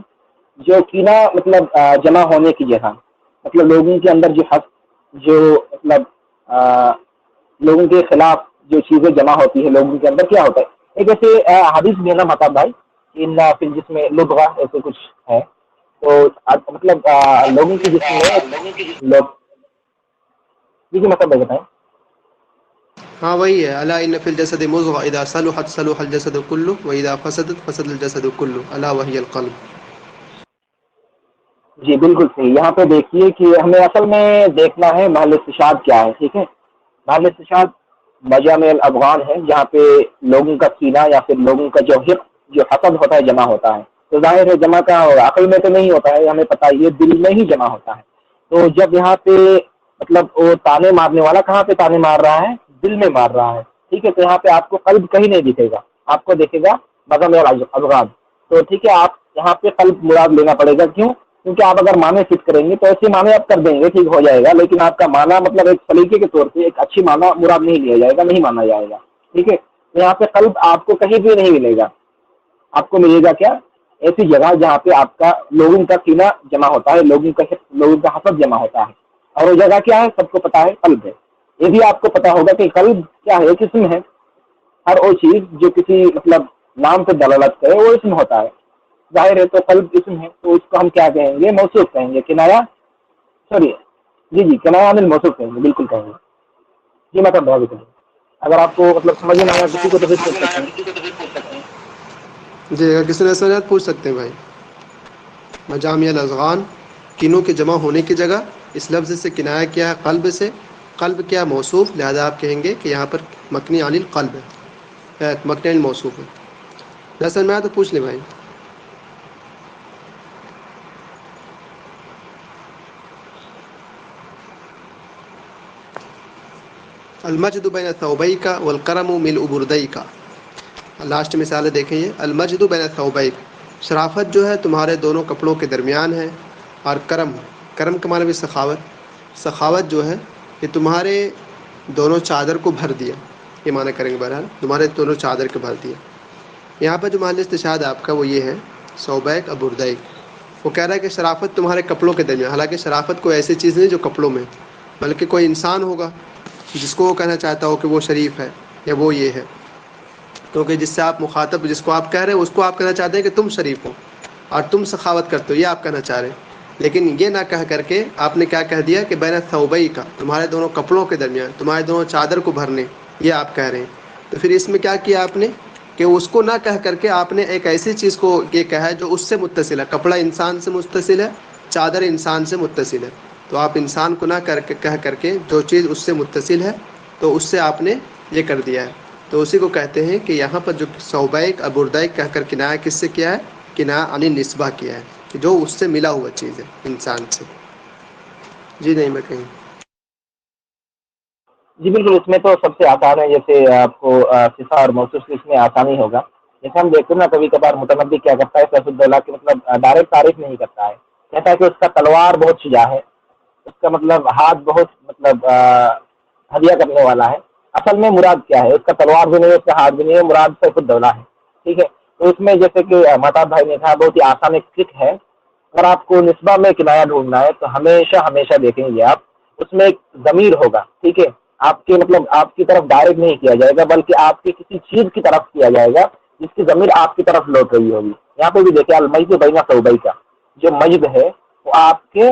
جو کینہ مطلب جمع ہونے کی جگہ، مطلب لوگوں کے اندر جو حق، جو مطلب لوگوں کے خلاف جو چیزیں جمع ہوتی ہے، لوگوں کے اندر کیا ہوتا ہے. ایک ایسے حدیث بھی ہے نا مہتاب بھائی، ان پھر جس میں لدغہ ایسے کچھ ہے، تو مطلب لوگوں کی جس میں لوگ جی مطلب بتائیں. ہاں وہی ہے، الا ان فی الجسد مضغہ اذا صلحت صلح الجسد كله واذا فسدت فسد الجسد كله الا وهي القلب. جی بالکل صحیح. یہاں پہ دیکھیے کہ ہمیں اصل میں دیکھنا ہے محل استشہاد کیا ہے. ٹھیک ہے، محل استشہاد مجامع الاذغان ہے، جہاں پہ لوگوں کا کینہ یا پھر لوگوں کا جو حق جو حسد ہوتا ہے جمع ہوتا ہے. تو ظاہر ہے جمع کہاں ہوگا؟ عقل میں تو نہیں ہوتا ہے، ہمیں پتہ ہے یہ دل میں ہی جمع ہوتا ہے. تو جب یہاں پہ مطلب وہ تانے مارنے والا کہاں پہ تانے مار رہا ہے؟ دل میں مار رہا ہے. ٹھیک ہے، تو یہاں پہ آپ کو قلب کہیں نہیں دکھے گا، آپ کو دیکھے گا بغم الابغاد. تو ٹھیک ہے، آپ یہاں پہ قلب مراد لینا پڑے گا. کیوں؟ کیونکہ آپ اگر معنی فٹ کریں گے تو ایسے معنی آپ کر دیں گے، ٹھیک ہو جائے گا، لیکن آپ کا معنی مطلب ایک سلیقے کے طور پہ ایک اچھی معنی مراد نہیں لیا جائے گا، نہیں مانا جائے گا. ٹھیک ہے، یہاں پہ قلب آپ کو کہیں بھی نہیں ملے گا. آپ کو ملے گا کیا؟ ایسی جگہ جہاں پہ آپ کا لوگوں کا کینہ جمع ہوتا ہے، لوگوں کا حسد جمع ہوتا ہے. اور وہ جگہ کیا ہے؟ سب کو پتا ہے، قلب ہے. یہ بھی آپ کو پتا ہوگا کہ قلب کیا ہے؟ ایک اسم ہے. ہر وہ چیز جو کسی مطلب نام سے دلالت کرے وہ اسم ہوتا ہے. ظاہر ہے تو قلب اسم ہے، تو اس کو ہم کیا کہیں گے؟ موصوف کہیں گے. کنایا، سوری، جی کنایا عن الموصوف کہیں گے، بالکل کہیں گے. جی مطلب بہت کریں. اگر آپ کو مطلب سمجھ میں آیا کسی کو تو پھر پوچھ سکتے ہیں. جی اگر کسی نے سمجھا پوچھ سکتے ہیں بھائی. مجامع الاذغان، کینوں کے جمع ہونے کی جگہ. اس لفظ سے کنایا کیا ہے؟ قلب سے. قلب کیا موصوف، لہذا آپ کہیں گے کہ یہاں پر مکنی عن القلب ہے، مکنی عن الموصوف ہے. دراصل میں تو پوچھ لیں بھائی. المجد بین ثوبیک والکرم ملء بردیک. لاسٹ مثالیں دیکھیں یہ. المجد بین ثوبیک، شرافت جو ہے تمہارے دونوں کپڑوں کے درمیان ہے. اور کرم، کرم کے معنی بھی سخاوت. سخاوت جو ہے یہ تمہارے دونوں چادر کو بھر دیا. یہ معنی کریں گے بہرحال تمہارے دونوں چادر کو بھر دیا. یہاں پر جو محل استشہاد آپ کا وہ یہ ہے ثوبیک اور بردیک. وہ کہہ رہا ہے کہ شرافت تمہارے کپڑوں کے درمیان. حالانکہ شرافت کوئی ایسی چیز نہیں جو کپڑوں میں، بلکہ کوئی انسان ہوگا جس کو وہ کہنا چاہتا ہو کہ وہ شریف ہے یا وہ یہ ہے. کیونکہ جس سے آپ مخاطب، جس کو آپ کہہ رہے ہیں اس کو آپ کہنا چاہتے ہیں کہ تم شریف ہو اور تم سخاوت کرتے ہو، یہ آپ کہنا چاہ رہے ہیں. لیکن یہ نہ کہہ کر کے آپ نے کیا کہہ دیا کہ بین ثوبیک، تمہارے دونوں کپڑوں کے درمیان، تمہارے دونوں چادر کو بھرنے، یہ آپ کہہ رہے ہیں. تو پھر اس میں کیا کیا آپ نے کہ اس کو نہ کہہ کر کے آپ نے ایک ایسی چیز کو یہ کہا ہے جو اس سے متصل ہے. کپڑا انسان سے متصل ہے، چادر انسان سے متصل ہے. تو آپ انسان کو نہ کہہ کر کے جو چیز اس سے متصل ہے تو اس سے آپ نے یہ کر دیا ہے. تو اسی کو کہتے ہیں کہ یہاں پر جو ثوبیک اور بردیک کہہ کر کنایا کس سے کیا ہے؟ کنایا عن النسبہ کیا ہے، کہ جو اس سے ملا ہوا چیز ہے انسان سے. جی نہیں میں کہیں. جی بالکل، اس میں تو سب سے آسان ہے. جیسے آپ کو صفہ اور موصوف اس میں آسانی ہوگا. جیسے ہم دیکھتے ہیں نا کبھی کبھار متنبی کیا کرتا ہے، سیف الدولہ کی مطلب ڈائریکٹ تعریف نہیں کرتا ہے. کہتا ہے کہ اس کا تلوار بہت شجاع ہے، اس کا مطلب ہاتھ بہت مطلب ہدیہ کرنے والا ہے. اصل میں مراد کیا ہے؟ اس کا تلوار بھی نہیں ہے، اس کا ہاتھ بھی نہیں ہے، مراد سیف الدولہ ہے. ٹھیک ہے، تو اس میں جیسے کہ مہتاب بھائی نے کہا بہت ہی آسان ایک ٹرک ہے. اگر آپ کو نسبہ میں کنایا ڈھونڈنا ہے تو ہمیشہ دیکھیں گے آپ اس میں ایک ضمیر ہوگا. ٹھیک ہے، آپ کے مطلب آپ کی طرف ڈائریکٹ نہیں کیا جائے گا، بلکہ آپ کی کسی چیز کی طرف کیا جائے گا جس کی ضمیر آپ کی طرف لوٹ رہی ہوگی. یہاں پہ بھی دیکھیں المجد بین ثوبیک کا جو مجد ہے وہ آپ کے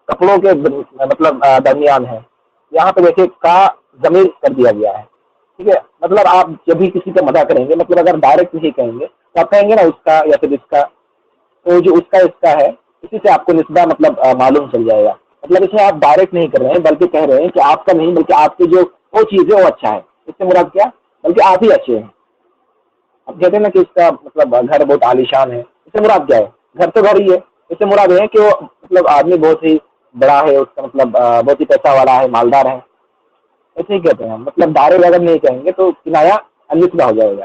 کپڑوں کے مطلب درمیان ہے. یہاں پہ دیکھیں کا ضمیر کر دیا گیا ہے. ٹھیک ہے، مطلب آپ جب بھی کسی کا مدح کریں گے، مطلب اگر ڈائریکٹ نہیں کہیں گے تو آپ کہیں گے نا اس کا یا پھر اس کا. تو جو اس کا ہے اسی سے آپ کو نسبہ مطلب معلوم چل جائے گا. مطلب اس میں آپ ڈائریکٹ نہیں کر رہے ہیں بلکہ کہہ رہے ہیں کہ آپ کا نہیں بلکہ آپ کی جو وہ چیز ہے وہ اچھا ہے. اس سے مراد کیا؟ بلکہ آپ ہی اچھے ہیں. اب کہتے ہیں نا کہ اس کا مطلب گھر بہت عالیشان ہے، اس سے مراد کیا ہے؟ گھر تو گھر ہی ہے. اس سے مراد ہے کہ وہ مطلب آدمی بہت ہی بڑا ہے، اس کا مطلب بہت ہی پیسہ والا ہے، مالدار ہے. ایسے ہی کہتے ہیں. مطلب ڈائریکٹ اگر نہیں کہیں گے تو کنایا النسبہ ہو جائے گا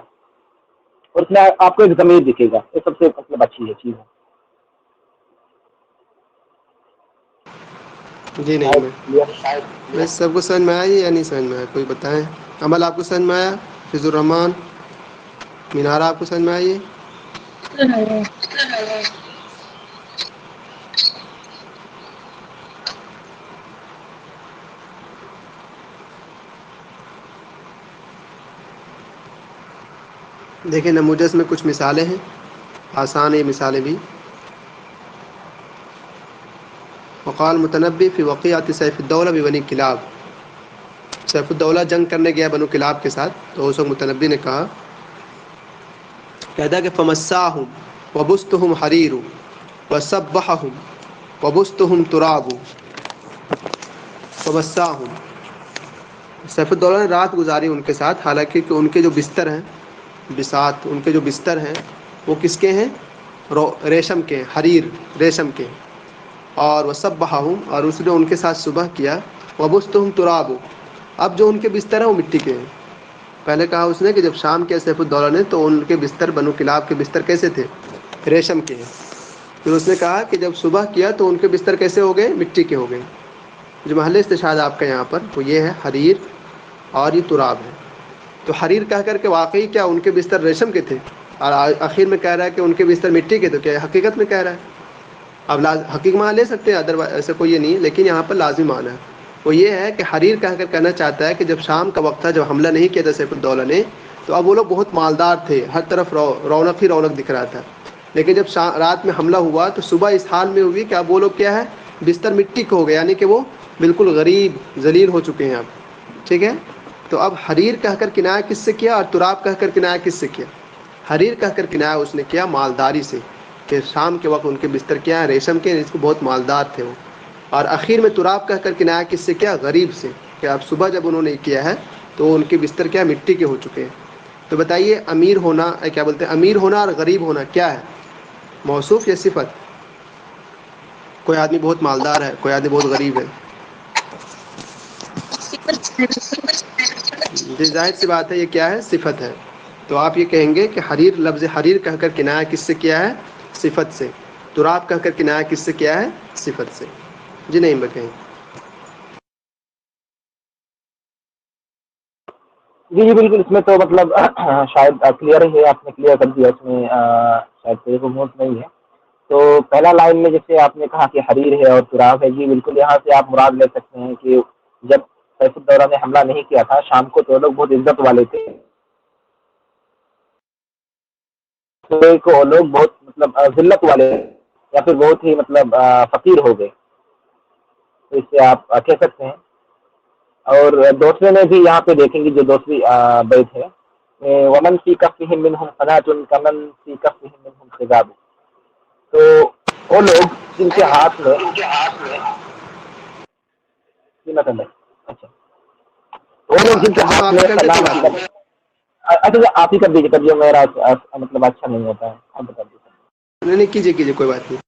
اور اس میں آپ کو ایک ضمیر دکھے گا. یہ سب سے مطلب اچھی ہے چیز ہے. جی نہیں شاید کلیئر. میں سب کو سمجھ میں آیا یا نہیں سمجھ میں آیا؟ کوئی بتائیں. عمل آپ کو سمجھ میں آیا؟ فضل الرحمان، مینارہ آپ کو سمجھ میں آئی؟ دیکھیں نموجز میں کچھ مثالیں ہیں، آسان ہے یہ مثالیں بھی. وقال متنبی فی وقیعۃ سیف الدولہ ببنی کلاب. سیف الدولہ جنگ کرنے گیا بنو کلاب کے ساتھ، تو اس وقت متنبی نے کہتا کہ فمساہم وبستہم حریر وسبحہم وبستہم تراب فمساہم. سیف الدولہ نے رات گزاری ان کے ساتھ، حالانکہ کہ ان کے جو بستر ہیں بساط، ان کے جو بستر ہیں وہ کس کے ہیں؟ ریشم کے، حریر ریشم کے. اور وصبحہم، اور اس نے ان کے ساتھ صبح کیا. وبستہم تراب، اب جو ان کے بستر ہیں وہ مٹی کے ہیں. پہلے کہا اس نے کہ جب شام کے سیف الدولہ نے تو ان کے بستر بنو کلاب کے بستر کیسے تھے؟ ریشم کے ہیں. پھر اس نے کہا کہ جب صبح کیا تو ان کے بستر کیسے ہو گئے؟ مٹی کے ہو گئے. جو محل استشہاد آپ کا یہاں پر وہ یہ ہے حریر اور یہ تراب ہے. تو حریر کہہ کر کے واقعی کیا ان کے بستر ریشم کے تھے؟ اور آخر میں کہہ رہا ہے کہ ان کے بستر مٹی کے، تو کیا حقیقت میں کہہ رہا ہے؟ اب حقیقی معنی لے سکتے ہیں، ادروائز ایسا کوئی یہ نہیں ہے، لیکن یہاں پر لازم معنی ہے. وہ یہ ہے کہ حریر کہہ کر کہنا چاہتا ہے کہ جب شام کا وقت تھا، جب حملہ نہیں کیا تھا سیف الدولہ نے، تو اب وہ لوگ بہت مالدار تھے، ہر طرف رونق ہی رونق دکھ رہا تھا. لیکن جب رات میں حملہ ہوا تو صبح اس حال میں ہوئی کہ اب وہ لوگ کیا ہے؟ بستر مٹی کے ہو گئے، یعنی کہ وہ بالکل غریب ذلیل ہو چکے ہیں اب. ٹھیک ہے. تو اب حریر کہہ کر کنایہ کس سے کیا اور تراب کہہ کر کنایہ کس سے کیا؟ حریر کہہ کر کنایہ اس نے کیا مالداری سے، کہ شام کے وقت ان کے بستر کیا ہے؟ ریشم کے، اس کو بہت مالدار تھے وہ. اور اخیر میں تراب کہہ کر کنایہ کس سے کیا؟ غریب سے، کہ اب صبح جب انہوں نے کیا ہے تو ان کے بستر کیا مٹی کے ہو چکے ہیں. تو بتائیے امیر ہونا، کیا بولتے ہیں، امیر ہونا اور غریب ہونا کیا ہے؟ موصوف یا صفت؟ کوئی آدمی بہت مالدار ہے، کوئی آدمی بہت غریب ہے. جی ظاہر سی بات ہے، یہ کیا ہے؟ صفت ہے. تو آپ یہ کہیں گے کہ حریر، لفظ حریر کہہ کر کنایہ کس سے کیا ہے؟ صفت سے. تراب کہہ کر کنایہ کس سے کیا ہے؟ صفت سے. جی نہیں بتائیں. جی جی بالکل، اس میں تو مطلب شاید کلیئر ہی ہے، آپ نے کلیئر کر دیا، اس میں شاید کوئی رموز نہیں ہے. تو پہلا لائن میں جیسے آپ نے کہا کہ حریر ہے اور تراب ہے، جی بالکل یہاں سے آپ مراد لے سکتے ہیں کہ جب سیف الدولہ نے حملہ نہیں کیا تھا شام کو تو لوگ بہت عزت والے تھے، تو لوگ بہت مطلب ذلت والے یا پھر بہت ہی مطلب فقیر ہو گئے، تو اس سے آپ کہہ سکتے ہیں. اور دوسرے میں بھی یہاں پہ دیکھیں گے جو دوسری بیت ہے، ومن فی کفہم منہم قناۃ کمن فی کفہم منہم خضاب، تو وہ لوگ جن کے ہاتھ میں اچھا، وہ لوگ جن کے ترجمہ ہاتھ آپ میں ہی کر دیں کوئی بات نہیں. اچھا آپ ہی کر دیجیے، کر جو میرا مطلب اچھا نہیں ہوتا ہے، آپ بتا دیجیے. نہیں نہیں، کیجیے کوئی بات نہیں.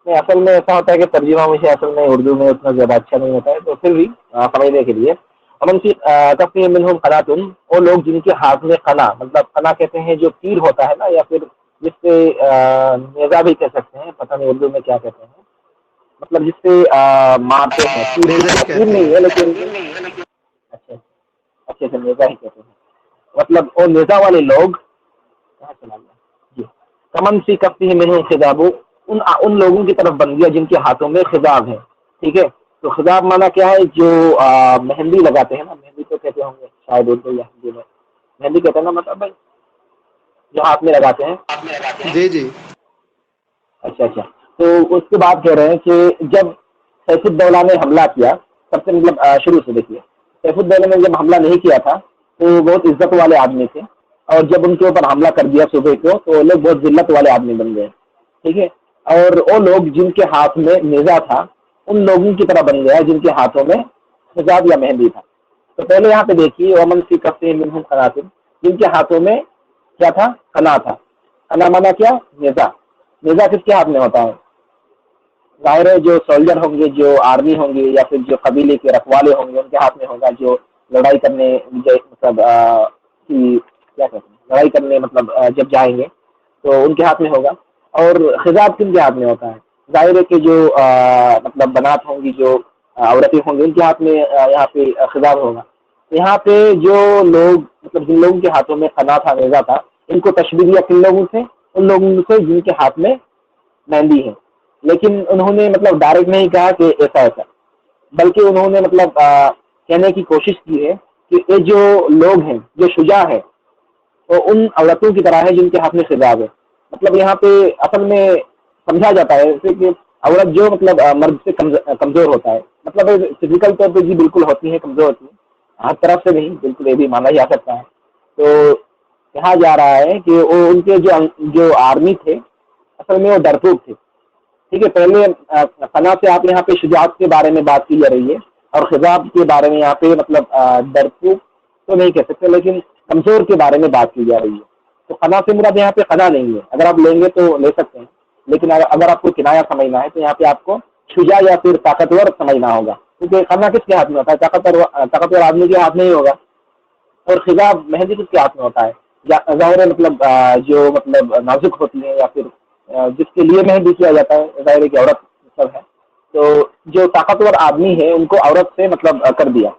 اصل میں ایسا ہوتا ہے کہ ترجمہ مجھے اصل میں اردو میں اتنا زیادہ اچھا نہیں ہوتا ہے، تو پھر بھی سمجھنے کے لیے امن کی کفی منہم قناتن، وہ لوگ جن کے ہاتھ میں قنا، مطلب قنا کہتے ہیں جو تیر ہوتا ہے نا، یا پھر جس سے نیزا بھی کہہ سکتے ہیں، پتہ نہیں اردو میں کیا کہتے ہیں، مطلب جس سے مارتے ہیں، نیزہ ہی تیر کہتے نہیں ہے ہیں. لیکن اچھا اچھا نیزا ہی کہتے ہیں، مطلب وہ نیزا والے لوگ کہاں چلا گیا جی. کمن سی کفی منہم خضاب، ان لوگوں کی طرف بن گیا جن کے ہاتھوں میں خضاب ہے. ٹھیک ہے. تو خضاب مانا کیا ہے؟ جو مہندی لگاتے ہیں نا، مہندی تو کہتے ہوں گے شاید اردو یا ہندی میں مہندی کہتے ہیں نا، مطلب بھائی جو ہاتھ میں لگاتے ہیں. جی جی. اچھا اچھا. تو اس کے بعد کہہ رہے ہیں کہ جب سیف الدولہ نے حملہ کیا، سب سے مطلب شروع سے دیکھیے، سیف الدولہ نے جب حملہ نہیں کیا تھا تو بہت عزت والے آدمی تھے، اور جب ان کے اوپر حملہ کر دیا صبح کو تو وہ لوگ بہت ذلت والے آدمی بن گئے. ٹھیک ہے. اور وہ لوگ جن کے ہاتھ میں نیزا تھا ان لوگوں کی طرح بن گیا جن کے ہاتھوں میں خضاب یا مہندی تھا. تو پہلے یہاں پہ دیکھیے ومن فی کفہم منہم قناۃ، جن کے ہاتھوں میں کیا تھا؟ قنا تھا. قنا مانا کیا؟ نیزا. نیزا کس کے ہاتھ میں ہوتا ہے؟ ظاہر ہے جو سولجر ہوں گے، جو آرمی ہوں گے، یا پھر جو قبیلے کے رکھوالے ہوں گے ان کے ہاتھ میں ہوگا، جو لڑائی کرنے مطلب کیا کہتے ہیں، لڑائی کرنے مطلب جب جائیں گے تو ان کے ہاتھ میں ہوگا. اور خضاب کن کے ہاتھ میں ہوتا ہے؟ ظاہر ہے کہ جو مطلب بنات ہوں گی، جو عورتیں ہوں گی، ان کے ہاتھ میں یہاں پہ خضاب ہوگا. یہاں پہ جو لوگ مطلب جن لوگوں کے ہاتھوں میں قنا تھا، نیزا تھا، ان کو تشبیہ دیا کن لوگوں سے؟ ان لوگوں سے جن کے ہاتھ میں مہندی ہے. لیکن انہوں نے مطلب ڈائریکٹ نہیں کہا کہ ایسا ایسا، بلکہ انہوں نے مطلب کہنے کی کوشش کی ہے کہ یہ جو لوگ ہیں، جو شجاع ہے، وہ ان عورتوں کی طرح ہے جن کے ہاتھ میں خضاب ہے. مطلب یہاں پہ اصل میں سمجھا جاتا ہے کہ عورت جو مطلب مرد سے کمزور ہوتا ہے، مطلب فزیکل طور پہ جی بالکل ہوتی ہے، کمزور ہوتی ہے، ہر طرف سے نہیں، بالکل یہ بھی مانا جا سکتا ہے. تو کہا جا رہا ہے کہ وہ ان کے جو آرمی تھے اصل میں وہ ڈرپوک تھے. ٹھیک ہے. پہلے قنا سے آپ یہاں پہ شجاعت کے بارے میں بات کی جا رہی ہے، اور خضاب کے بارے میں یہاں پہ مطلب ڈرپوک تو نہیں کہہ سکتے، لیکن کمزور کے بارے میں بات کی جا رہی ہے. تو خنا سے مراد یہاں پہ خنا نہیں ہے، اگر آپ لیں گے تو لے سکتے ہیں، لیکن اگر آپ کو کنایا سمجھنا ہے تو یہاں پہ آپ کو شجاع یا پھر طاقتور سمجھنا ہوگا، کیونکہ خنا کس کے ہاتھ میں ہوتا ہے؟ طاقتور آدمی کے ہاتھ میں ہی ہوگا. اور خضاب مہندی کس کے ہاتھ میں ہوتا ہے؟ ظاہر ہے مطلب جو مطلب نازک ہوتی ہے یا پھر جس کے لیے مہندی کیا جاتا ہے، ظاہر ہے کہ عورت سب ہے. تو جو طاقتور آدمی ہے ان کو عورت سے مطلب کر دیا،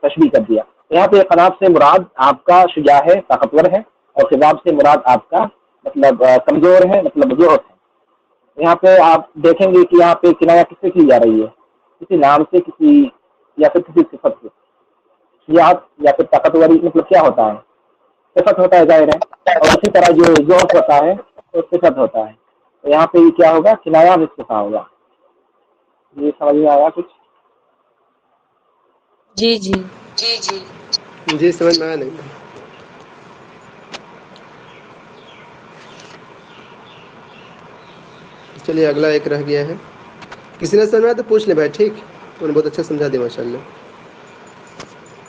تشبیہ کر دیا. یہاں پہ خناب سے مراد آپ کا شجاع ہے، طاقتور ہے، اور خضاب سے مراد آپ کا مطلب کمزور ہے، مطلب ضعف ہے. یہاں پہ آپ دیکھیں گے کہ یہاں پہ کنایا کس سے کی جا رہی ہے؟ کسی نام سے، کسی یا پھر کسی صفت سے. شجاعت یا پھر طاقتوری مطلب کیا ہوتا ہے؟ صفت ہوتا ہے، ظاہر ہے. اور اسی طرح جو ضعف ہوتا ہے وہ صفت ہوتا ہے. تو یہاں پہ کیا ہوگا؟ کنایا مصطفیٰ ہوگا. یہ سمجھ میں آیا کچھ؟ جی جی. جی سمجھ میں آیا نہیں. چلیے اگلا ایک رہ گیا ہے، کسی نے سمجھا تو پوچھ لیں بھائی، ٹھیک. انہوں نے بہت اچھا سمجھا دیا ماشاء اللہ.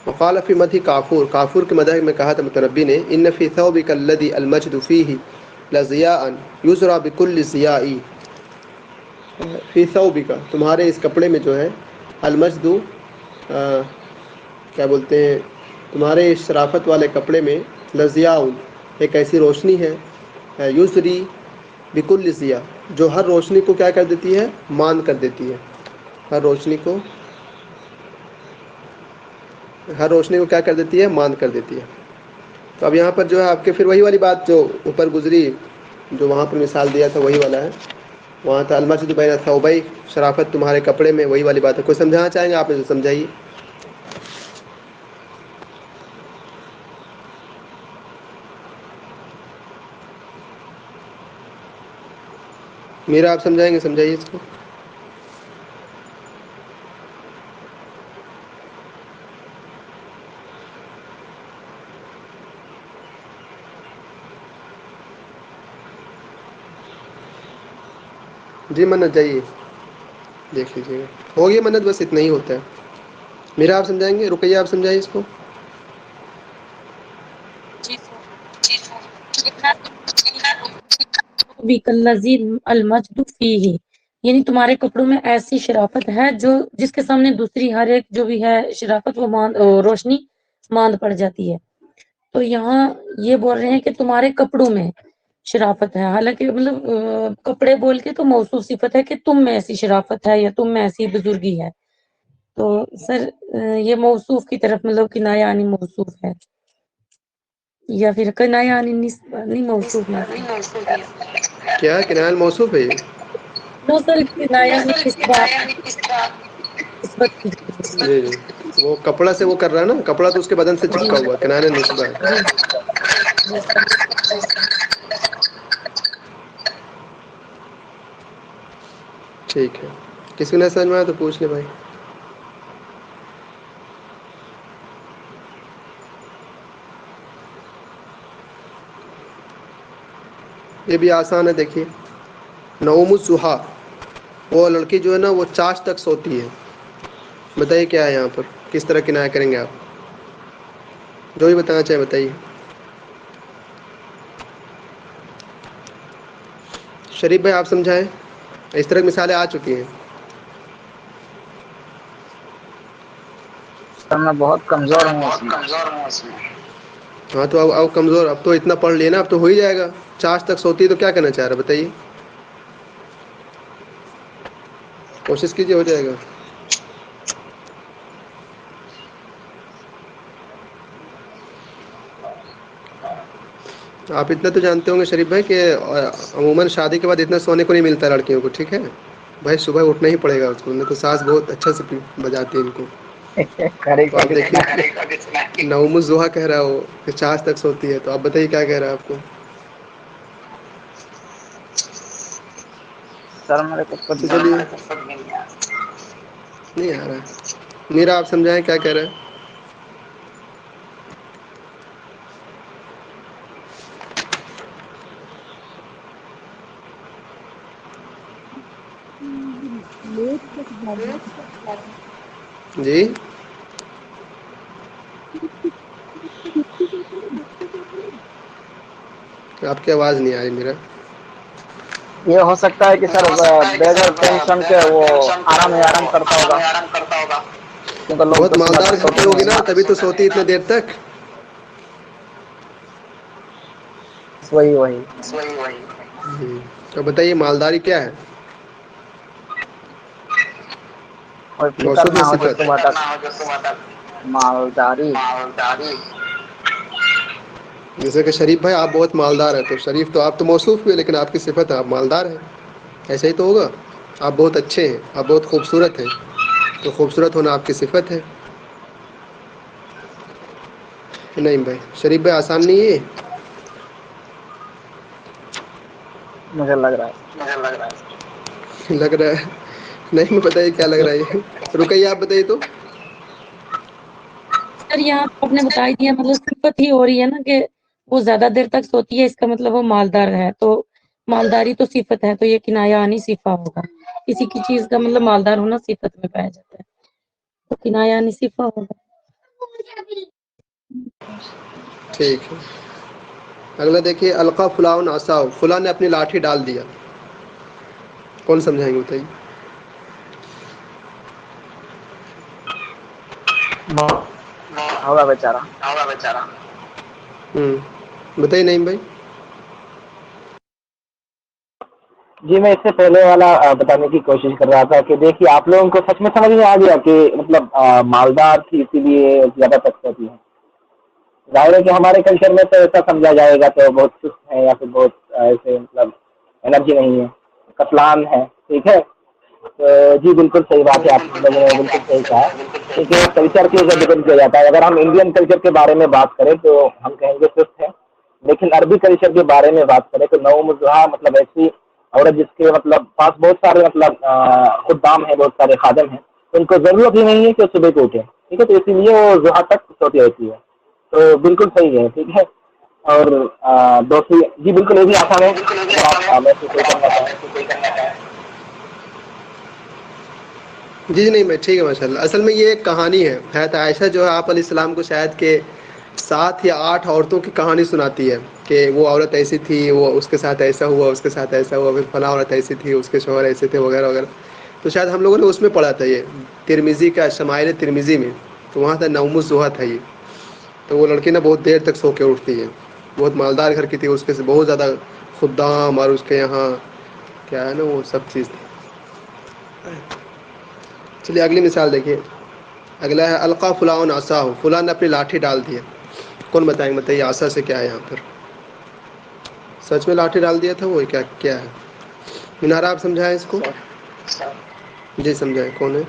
وقال فی مدح کافور، کافور کے مدح میں کہا تھا متنبی نے، ان فی ثوبک الذی المجد فیہ لضیاء یسری بکل ضیاء. فی ثوبک، تمہارے اس کپڑے میں جو ہے، المجد کیا بولتے ہیں، تمہارے اس شرافت والے کپڑے میں، لضیاء ایک ایسی روشنی ہے، یسری بکل ضیاء جو ہر روشنی کو کیا کر دیتی ہے؟ مان کر دیتی ہے. ہر روشنی کو کیا کر دیتی ہے؟ مان کر دیتی ہے. تو اب یہاں پر جو ہے آپ کے پھر وہی والی بات جو اوپر گزری، جو وہاں پر مثال دیا تھا وہی والا ہے. وہاں تھا المسجد بین الثوبین، شرافت تمہارے کپڑے میں، وہی والی بات ہے. کوئی سمجھانا چاہیں گے آپ نے تو سمجھائیے. میرا آپ سمجھائیں گے؟ سمجھائیے اس کو. جی منت جائیے، دیکھ لیجیے گا. ہو گیا منت، بس اتنا ہی ہوتا ہے. میرا آپ سمجھائیں گے؟ رقیہ آپ سمجھائیے اس کو. جی سر. بالذی المجد فیہ، یعنی تمہارے کپڑوں میں ایسی شرافت ہے جو جس کے سامنے دوسری ہر ایک جو بھی ہے شرافت، وہ روشنی ماند پڑ جاتی ہے. تو یہاں یہ بول رہے ہیں کہ تمہارے کپڑوں میں شرافت ہے، حالانکہ مطلب کپڑے بول کے تو موصوف صفت ہے کہ تم میں ایسی شرافت ہے یا تم میں ایسی بزرگی ہے. تو سر یہ موصوف کی طرف مطلب کنایہ یعنی موصوف ہے، یا پھر کنایہ یعنی نہیں موصوف ہے. کیا کنایہ موصوف ہے یہ؟ نو سر، کنایہ یعنی نسبت کی جاتی جی جی، وہ کپڑا سے وہ کر رہا ہے نا، کپڑا تو اس کے بدن سے ہے. چپکا ہوا، کنایہ نسبہ ہے. جی جی سر. ٹھیک ہے، کسی کو نہیں سمجھ میں آیا تو پوچھ لے بھائی. یہ بھی آسان ہے، دیکھیے. نوم الضحیٰ، وہ لڑکی جو ہے نا وہ چاش تک سوتی ہے. بتائیے کیا ہے یہاں پر، کس طرح کنایہ کریں گے آپ؟ جو بھی بتانا چاہیں بتائیے. شریف بھائی آپ سمجھائیں، اس طرح کی مثالیں آ چکی ہیں. سر میں بہت کمزور ہوں اس میں. ہاں تو اب کمزور، اب تو اتنا پڑھ لیے نا، اب تو ہو ہی جائے گا. چاش تک سوتی ہے تو کیا کرنا چاہ رہا ہے بتائیے. کوشش کیجیے، ہو جائے گا. آپ اتنا تو جانتے ہوں گے شریف بھائی کہ عموماً شادی کے بعد اتنا سونے کو نہیں ملتا لڑکیوں کو، ٹھیک ہے بھائی. صبح اٹھنا ہی پڑے گا اس کو، تو سانس بہت اچھا سے بجاتی ہے ان کو. کرے تو گا آپ کس میں. دیکھیے، نوم الضحیٰ کہہ رہا ہو کہ چاش تک سوتی ہے، تو آپ بتائیے کیا کہہ رہا ہے آپ کو. سر میرے کو خود اچھا نہیں چلیے، آ نہیں آ رہا ہے. میرا آپ سمجھائیں کیا کہہ رہے ہیں. جی آپ کی آواز نہیں آ رہی میرا. یہ ہو سکتا ہے کہ سر بغیر ٹینشن کے وہ آرام کرتا ہوگا, کیونکہ لوگ بہت تو صبح مالدار تک گھر سوتے کی ہوگی نہیں نا, ہیں. تبھی تو سوتی اتنے دیر تک. وہی تو بتائیے مالداری کیا ہے؟ کوئی فکر موصوف نہ یا ہو جو صفت؟ صبح تک مالداری. جیسے کہ شریف بھائی آپ بہت مالدار ہیں, تو شریف تو آپ تو موصوف ہوئے, لیکن آپ کی صفت ہے آپ مالدار ہیں. ایسا ہی تو ہوگا. آپ بہت اچھے ہیں, آپ بہت خوبصورت ہیں, تو خوبصورت ہونا آپ کی صفت ہے. نہیں بھائی, شریف بھائی آسان نہیں ہے. مجھے لگ رہا ہے لگ رہا ہے نہیں, میں بتائیے کیا لگ رہا ہے. رکیے آپ بتائیے تو. سر یہاں تو آپ نے بتا ہی دیا, مطلب صفت ہی ہو رہی ہے نا کہ وہ زیادہ دیر تک سوتی ہے, اس کا مطلب وہ مالدار ہے. تو مالداری تو صفت ہے, تو یہ کنایانی صفہ ہوگا. کسی کی چیز کا مطلب مالدار ہونا صفت میں پایا جاتا ہے, تو کنایانی صفہ ہوگا. ٹھیک ہے. اگلا دیکھیے, القا فلاں عصا, فلاں نے اپنی لاٹھی ڈال دیا. کون سمجھائیں گے بتائیے؟ ہوگا بیچارہ. بتائیے نہیں بھائی. جی میں اس سے پہلے والا بتانے کی کوشش کر رہا تھا کہ دیکھیے آپ لوگوں کو سچ میں سمجھ میں آ گیا کہ مطلب مالدار تھی اسی لیے زیادہ تک ہوتی ہے. ظاہر ہے کہ ہمارے کلچر میں تو ایسا سمجھا جائے گا تو بہت سست ہے, یا پھر بہت ایسے مطلب انرجی نہیں ہے, کسلان ہے. ٹھیک ہے, تو جی بالکل صحیح بات ہے, آپ لوگوں نے بالکل صحیح کہا. کیونکہ کلچر کے اوپر ڈپینڈ کیا جاتا ہے. اگر ہم انڈین کلچر کے بارے میں بات کریں تو ہم کہیں گے سست ہے, لیکن عربی کلچر کے بارے میں بات کریں تو نومزحا مطلب ایسی عورت جس کے مطلب پاس بہت سارے مطلب خدام ہیں, بہت سارے خادم ہیں, ان کو ضرورت ہی نہیں ہے کہ صبح کو اٹھیں. ٹھیک ہے, تو اسی لیے وہ ضحیٰ تک سوتی رہتی ہے. تو بالکل صحیح ہے. ٹھیک ہے, اور دوسری جی بالکل یہ بھی آسان ہے اگر آپ میں سے کوئی کرنا چاہیں. جی نہیں میں ٹھیک ہے ماشاء اللہ. اصل میں یہ ایک کہانی ہے. حضرت عائشہ جو ہے آپ علیہ السلام کو شاید کہ 7 یا 8 عورتوں کی کہانی سناتی ہے کہ وہ عورت ایسی تھی, وہ اس کے ساتھ ایسا ہوا, اس کے ساتھ ایسا ہوا, پھر فلاں عورت ایسی تھی, اس کے شوہر ایسے تھے, وغیرہ وغیرہ. تو شاید ہم لوگوں نے اس میں پڑھا تھا, یہ ترمذی کا شمائل ترمذی میں, تو وہاں تھا نوم الضحیٰ تھا یہ. تو وہ لڑکی نا بہت دیر تک سو کے اٹھتی ہے, بہت مالدار گھر کی تھی, اس کے سے بہت زیادہ خدام, اور اس کے یہاں کیا ہے نا وہ سب چیز تھی. چلیے اگلی مثال دیکھیے. اگلا ہے القا فلاں عصا, فلاں نے اپنی لاٹھی ڈال دی ہے. کون بتائیں گے؟ بتائیے عصا سے کیا ہے یہاں پر. سچ میں لاٹھی ڈال دیا تھا وہ کیا ہے؟ مینارہ آپ سمجھائیں اس کو. جی سمجھائیں کون ہے.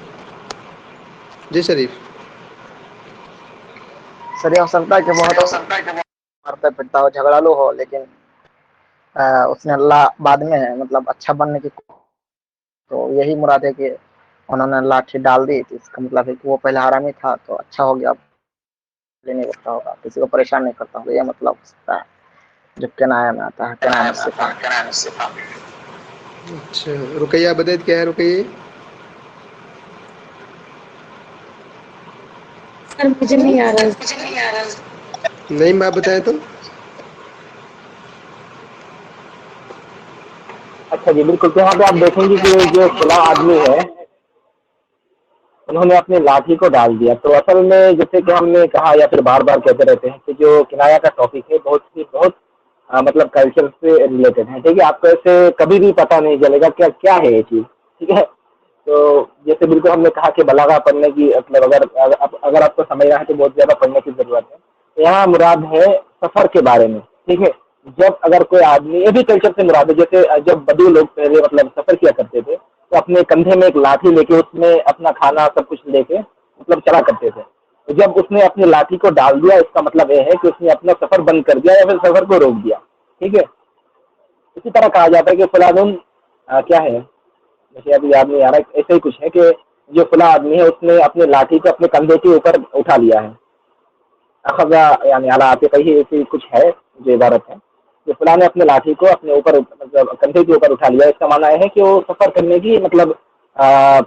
جی شریف. سر یہ ہو سکتا ہے کہ بہت مارتا پٹتا ہو, جھگڑا لو ہو, لیکن اس نے اللہ بعد میں مطلب اچھا بننے کی, تو یہی مراد ہے کہ انہوں نے لاٹھی ڈال دی تھی. اس کا مطلب ہے کہ وہ پہلے حرامی تھا تو اچھا ہو گیا, نہیں کرتا ہوگا, کسی کو پریشان نہیں کرتا ہوگا, یہ مطلب ہو سکتا ہے. جب کنایا میں آتا ہے کنایا صفہ. اچھا رقیہ بدید کیا ہے رقیہ؟ سر مجھے نہیں آ رہا. نہیں میں بتائیں تو. اچھا جی بالکل. تو یہاں پہ آپ دیکھیں گے کہ جو فلاں آدمی ہے انہوں نے اپنی لاٹھی کو ڈال دیا. تو اصل میں جیسے کہ ہم نے کہا یا پھر بار بار کہتے رہتے ہیں کہ جو کنایا کا ٹاپک ہے بہت مطلب کلچر سے ریلیٹڈ ہے. ٹھیک ہے, آپ کو ایسے کبھی بھی پتہ نہیں چلے گا کیا ہے یہ چیز. ٹھیک ہے, تو جیسے بالکل ہم نے کہا کہ بلاغہ پڑھنے کی مطلب اگر آپ کو سمجھنا ہے تو بہت زیادہ پڑھنے کی ضرورت ہے. یہاں مراد ہے سفر کے بارے میں. ٹھیک ہے, جب اگر کوئی آدمی, یہ بھی کلچر سے مراد ہے, جیسے جب بدو لوگ پہلے مطلب سفر کیا کرتے تھے تو اپنے کندھے میں ایک لاٹھی لے کے اس میں اپنا کھانا سب کچھ لے کے مطلب چلا کرتے تھے. تو جب اس نے اپنی لاٹھی کو ڈال دیا, اس کا مطلب یہ ہے کہ اس نے اپنا سفر بند کر دیا یا پھر سفر کو روک دیا. ٹھیک ہے, اسی طرح کہا جاتا ہے کہ فلاں کیا ہے, مجھے ابھی یاد نہیں آ رہا, ایسے ہی کچھ ہے کہ جو فلاں آدمی ہے اس نے اپنی لاٹھی کو اپنے کندھے کے اوپر اٹھا لیا ہے. اخذا یعنی حالات کہیں ایسی کچھ ہے جو عبارت ہے کہ فلاں نے اپنے لاٹھی کو اپنے اوپر مطلب کندھے کے اوپر اٹھا لیا. اس کا معنی یہ ہے کہ وہ سفر کرنے کی مطلب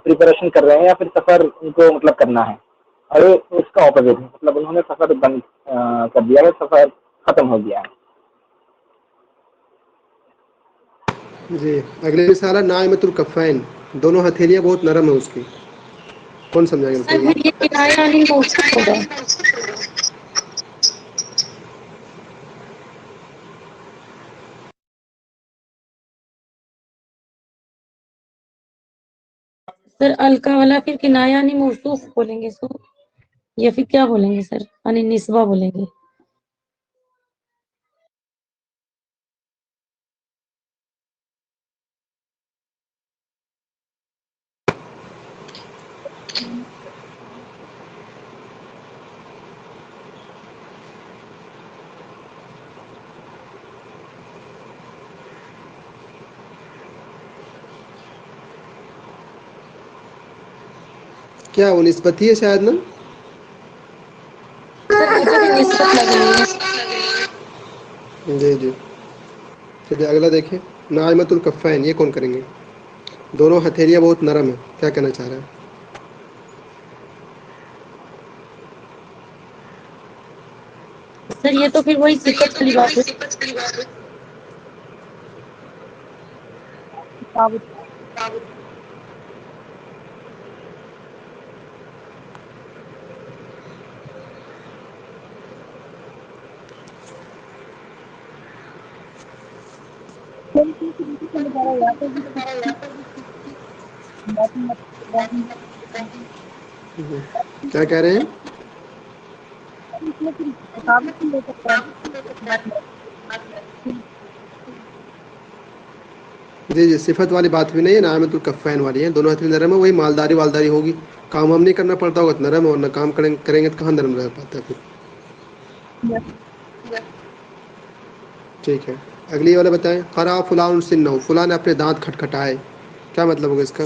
پریپریشن کر رہے ہیں یا پھر سفر ان کو مطلب کرنا ہے. اور اس کا اپوزٹ ہے, مطلب انہوں نے سفر بند کر دیا ہے، سفر ختم ہو گیا ہے. جی اگلی مثال ہے ناعمت الکفین، دونوں ہتھیلیاں بہت نرم ہیں اس کی. کون سمجھائیں گے سر بتائیے. پھر یہ کنایا علی موصوف ہوگا. سر الکا والا پھر کنایا نہیں موصوف بولیں گے سو، یا پھر کیا بولیں گے سر، یعنی نسبہ بولیں گے. کیا وہ نسبتی ہے شاید نا. سر مجھے بھی نسبت لگ رہی ہے. جی جی چلیے اگلا دیکھیں. ناعمت الکفین یہ کون کریں گے؟ دونوں ہتھیلیاں بہت نرم ہیں، کیا کہنا چاہ رہے ہیں؟ سر یہ تو پھر وہی صفت والی بات ہے. کیا کہہ رہے ہیں؟ جی جی صفت والی بات بھی نہیں ہے، نعمت الکفین والی ہے. دونوں ہتھیلیاں نرم ہے، وہی مالداری والداری ہوگی. کام ہم نہیں کرنا پڑتا ہوگا تو نرم ہے، اور نہ کام کریں گے تو کہاں نرم رہ پاتا ہے پھر. ٹھیک ہے اگلی والا بتائیں. قرأ فلان سنہ، فلاں نے اپنے دانت کھٹکھٹائے، کیا مطلب ہوگا اس کا؟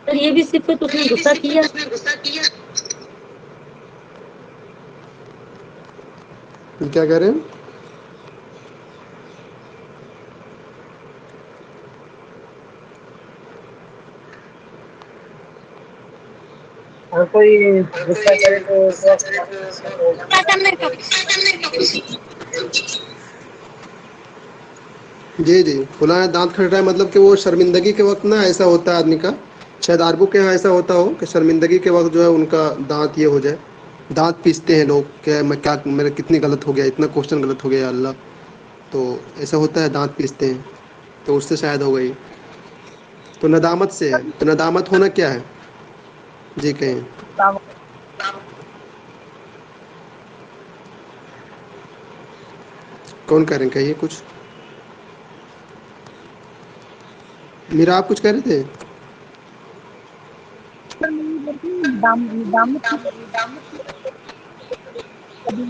سر یہ بھی صفت اس نے غصہ کیا. کیا کہہ رہے ہیں؟ اور کوئی غصہ کرے تو تو جی جی فلاں نے دانت کھٹکھٹائے مطلب کہ وہ شرمندگی کے وقت نا ایسا ہوتا ہے آدمی کا. شاید عربوں کے یہاں ایسا ہوتا ہو کہ شرمندگی کے وقت جو ہے ان کا دانت یہ ہو جائے. دانت پیستے ہیں لوگ کہ میں کیا میرا کتنی غلط ہو گیا، اتنا کوشچن غلط ہو گیا اللہ. تو ایسا ہوتا ہے دانت پیستے ہیں، تو اس سے شاید ہو گئی. تو ندامت سے ہے. تو ندامت ہونا کیا ہے؟ جی کہیں. کون کہہ رہے ہیں؟ کہیے کچھ. میرا آپ کچھ کہہ رہے تھے؟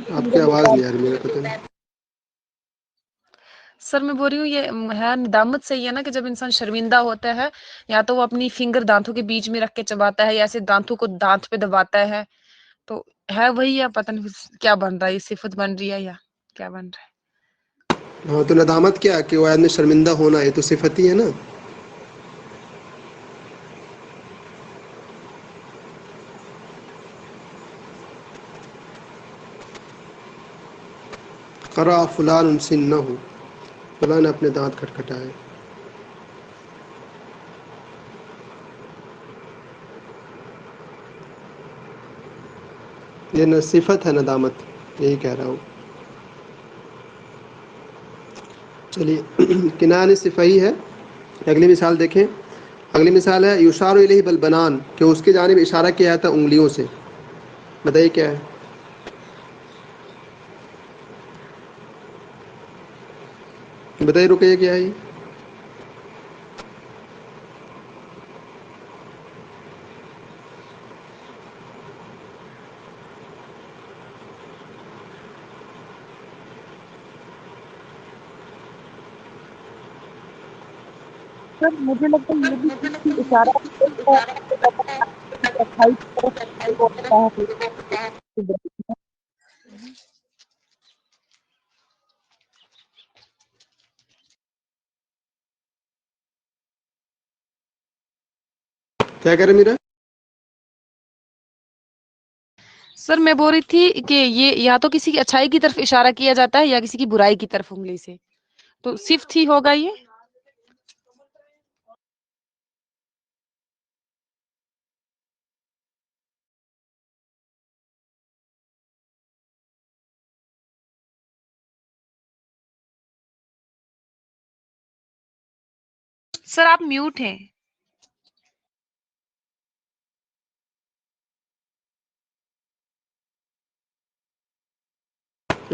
آپ کی آواز نہیں آ رہی میرے پتہ نہیں. سر میں بول رہی ہوں یہ ہے ندامت سے ہی ہے نا کہ جب انسان شرمندہ ہوتا ہے، یا تو وہ اپنی فنگر دانتوں کے بیچ میں رکھ کے چباتا ہے، یا ایسے دانتوں کو دانت پہ دباتا ہے. تو ہے وہی، یا پتہ نہیں کیا بن رہا ہے، یہ صفت بن رہی ہے یا کیا بن رہا ہے. ہاں تو ندامت کیا کہ وہ آدمی شرمندہ ہونا، یہ تو صفت ہی ہے نا. قرأ فلان سنہ، فلاں نے اپنے دانت کھٹکھٹائے. یہ نہ صفت ہے ندامت، یہی کہہ رہا ہوں. چلیے کنایہ صفہ ہی ہے. اگلی مثال دیکھیں. اگلی مثال ہے یشار الیہ بالبنان، کہ اس کی جانب اشارہ کیا جاتا ہے انگلیوں سے. بتائیے کیا ہے؟ بتائیے رکیے کیا ہے یہ؟ سر مجھے لگتا ہے یہ بھی اشارہ ہے کیا کہہ رہے میرا؟ سر میں بول رہی تھی کہ یہ یا تو کسی کی اچھائی کی طرف اشارہ کیا جاتا ہے یا کسی کی برائی کی طرف انگلی سے، تو صفت ہی ہوگا یہ. سر آپ میوٹ ہیں.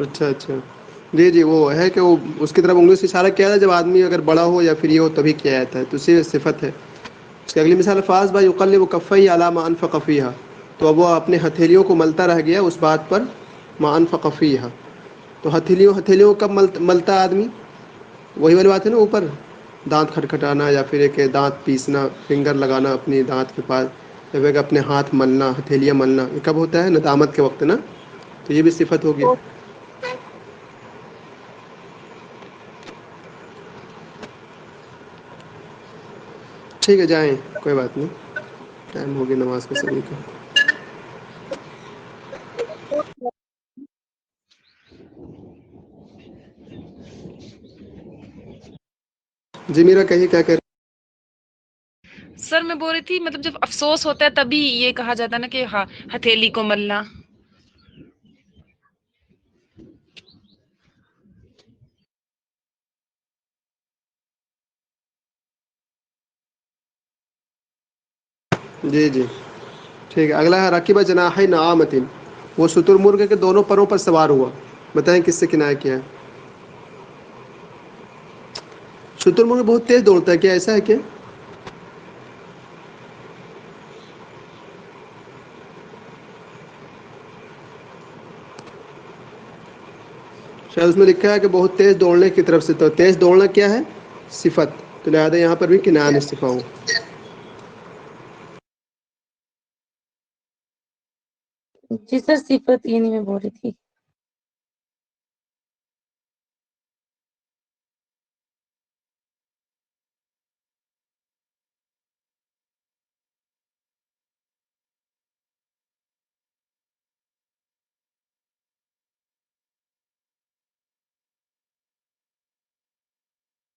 اچھا اچھا، جی جی، وہ ہے کہ وہ اس کی طرف انگلی سے اشارہ کیا جائے جب آدمی اگر بڑا ہو یا پھر یہ ہو تبھی کیا جاتا ہے، تو اسی صفت ہے. اس کی اگلی مثال فاز بھائی یقلب کفیہ علی ما انفق فیہا، تو اب وہ اپنے ہتھیلیوں کو ملتا رہ گیا اس بات پر ما انفق فیہا. تو ہتھیلیوں کو کب ملتا ہے آدمی؟ وہی والی بات ہے نا، اوپر دانت کھٹکھٹانا یا پھر ایک دانت پیسنا، فنگر لگانا اپنی دانت کے پاس، یا پھر اپنے ہاتھ ملنا، ہتھیلیاں ملنا، یہ کب ہوتا ہے؟ ندامت کے وقت نا. تو یہ بھی صفت ہوگی. ٹھیک ہے، جائیں، کوئی بات نہیں، ٹائم ہو گیا نماز کا سبھی کا. جی میرا کہیے، کیا کہہ رہے؟ سر میں بول رہی تھی مطلب جب افسوس ہوتا ہے تبھی یہ کہا جاتا ہے نا کہ ہتھیلی کو ملنا. جی جی ٹھیک ہے. اگلا ہے رکیبہ جناح نعامۃ، وہ شتر مرغ کے دونوں پروں پر سوار ہوا. بتائیں کس سے کنایہ کیا ہے؟ شتر مرغ بہت تیز دوڑتا ہے، کیا ایسا ہے کیا؟ شاید اس میں لکھا ہے کہ بہت تیز دوڑنے کی طرف سے، تو تیز دوڑنا کیا ہے؟ صفت. تو لہٰذا یہاں پر بھی کنایہ میں صفہ ہو. جی سر صفت یہ نہیں میں بول رہی تھی.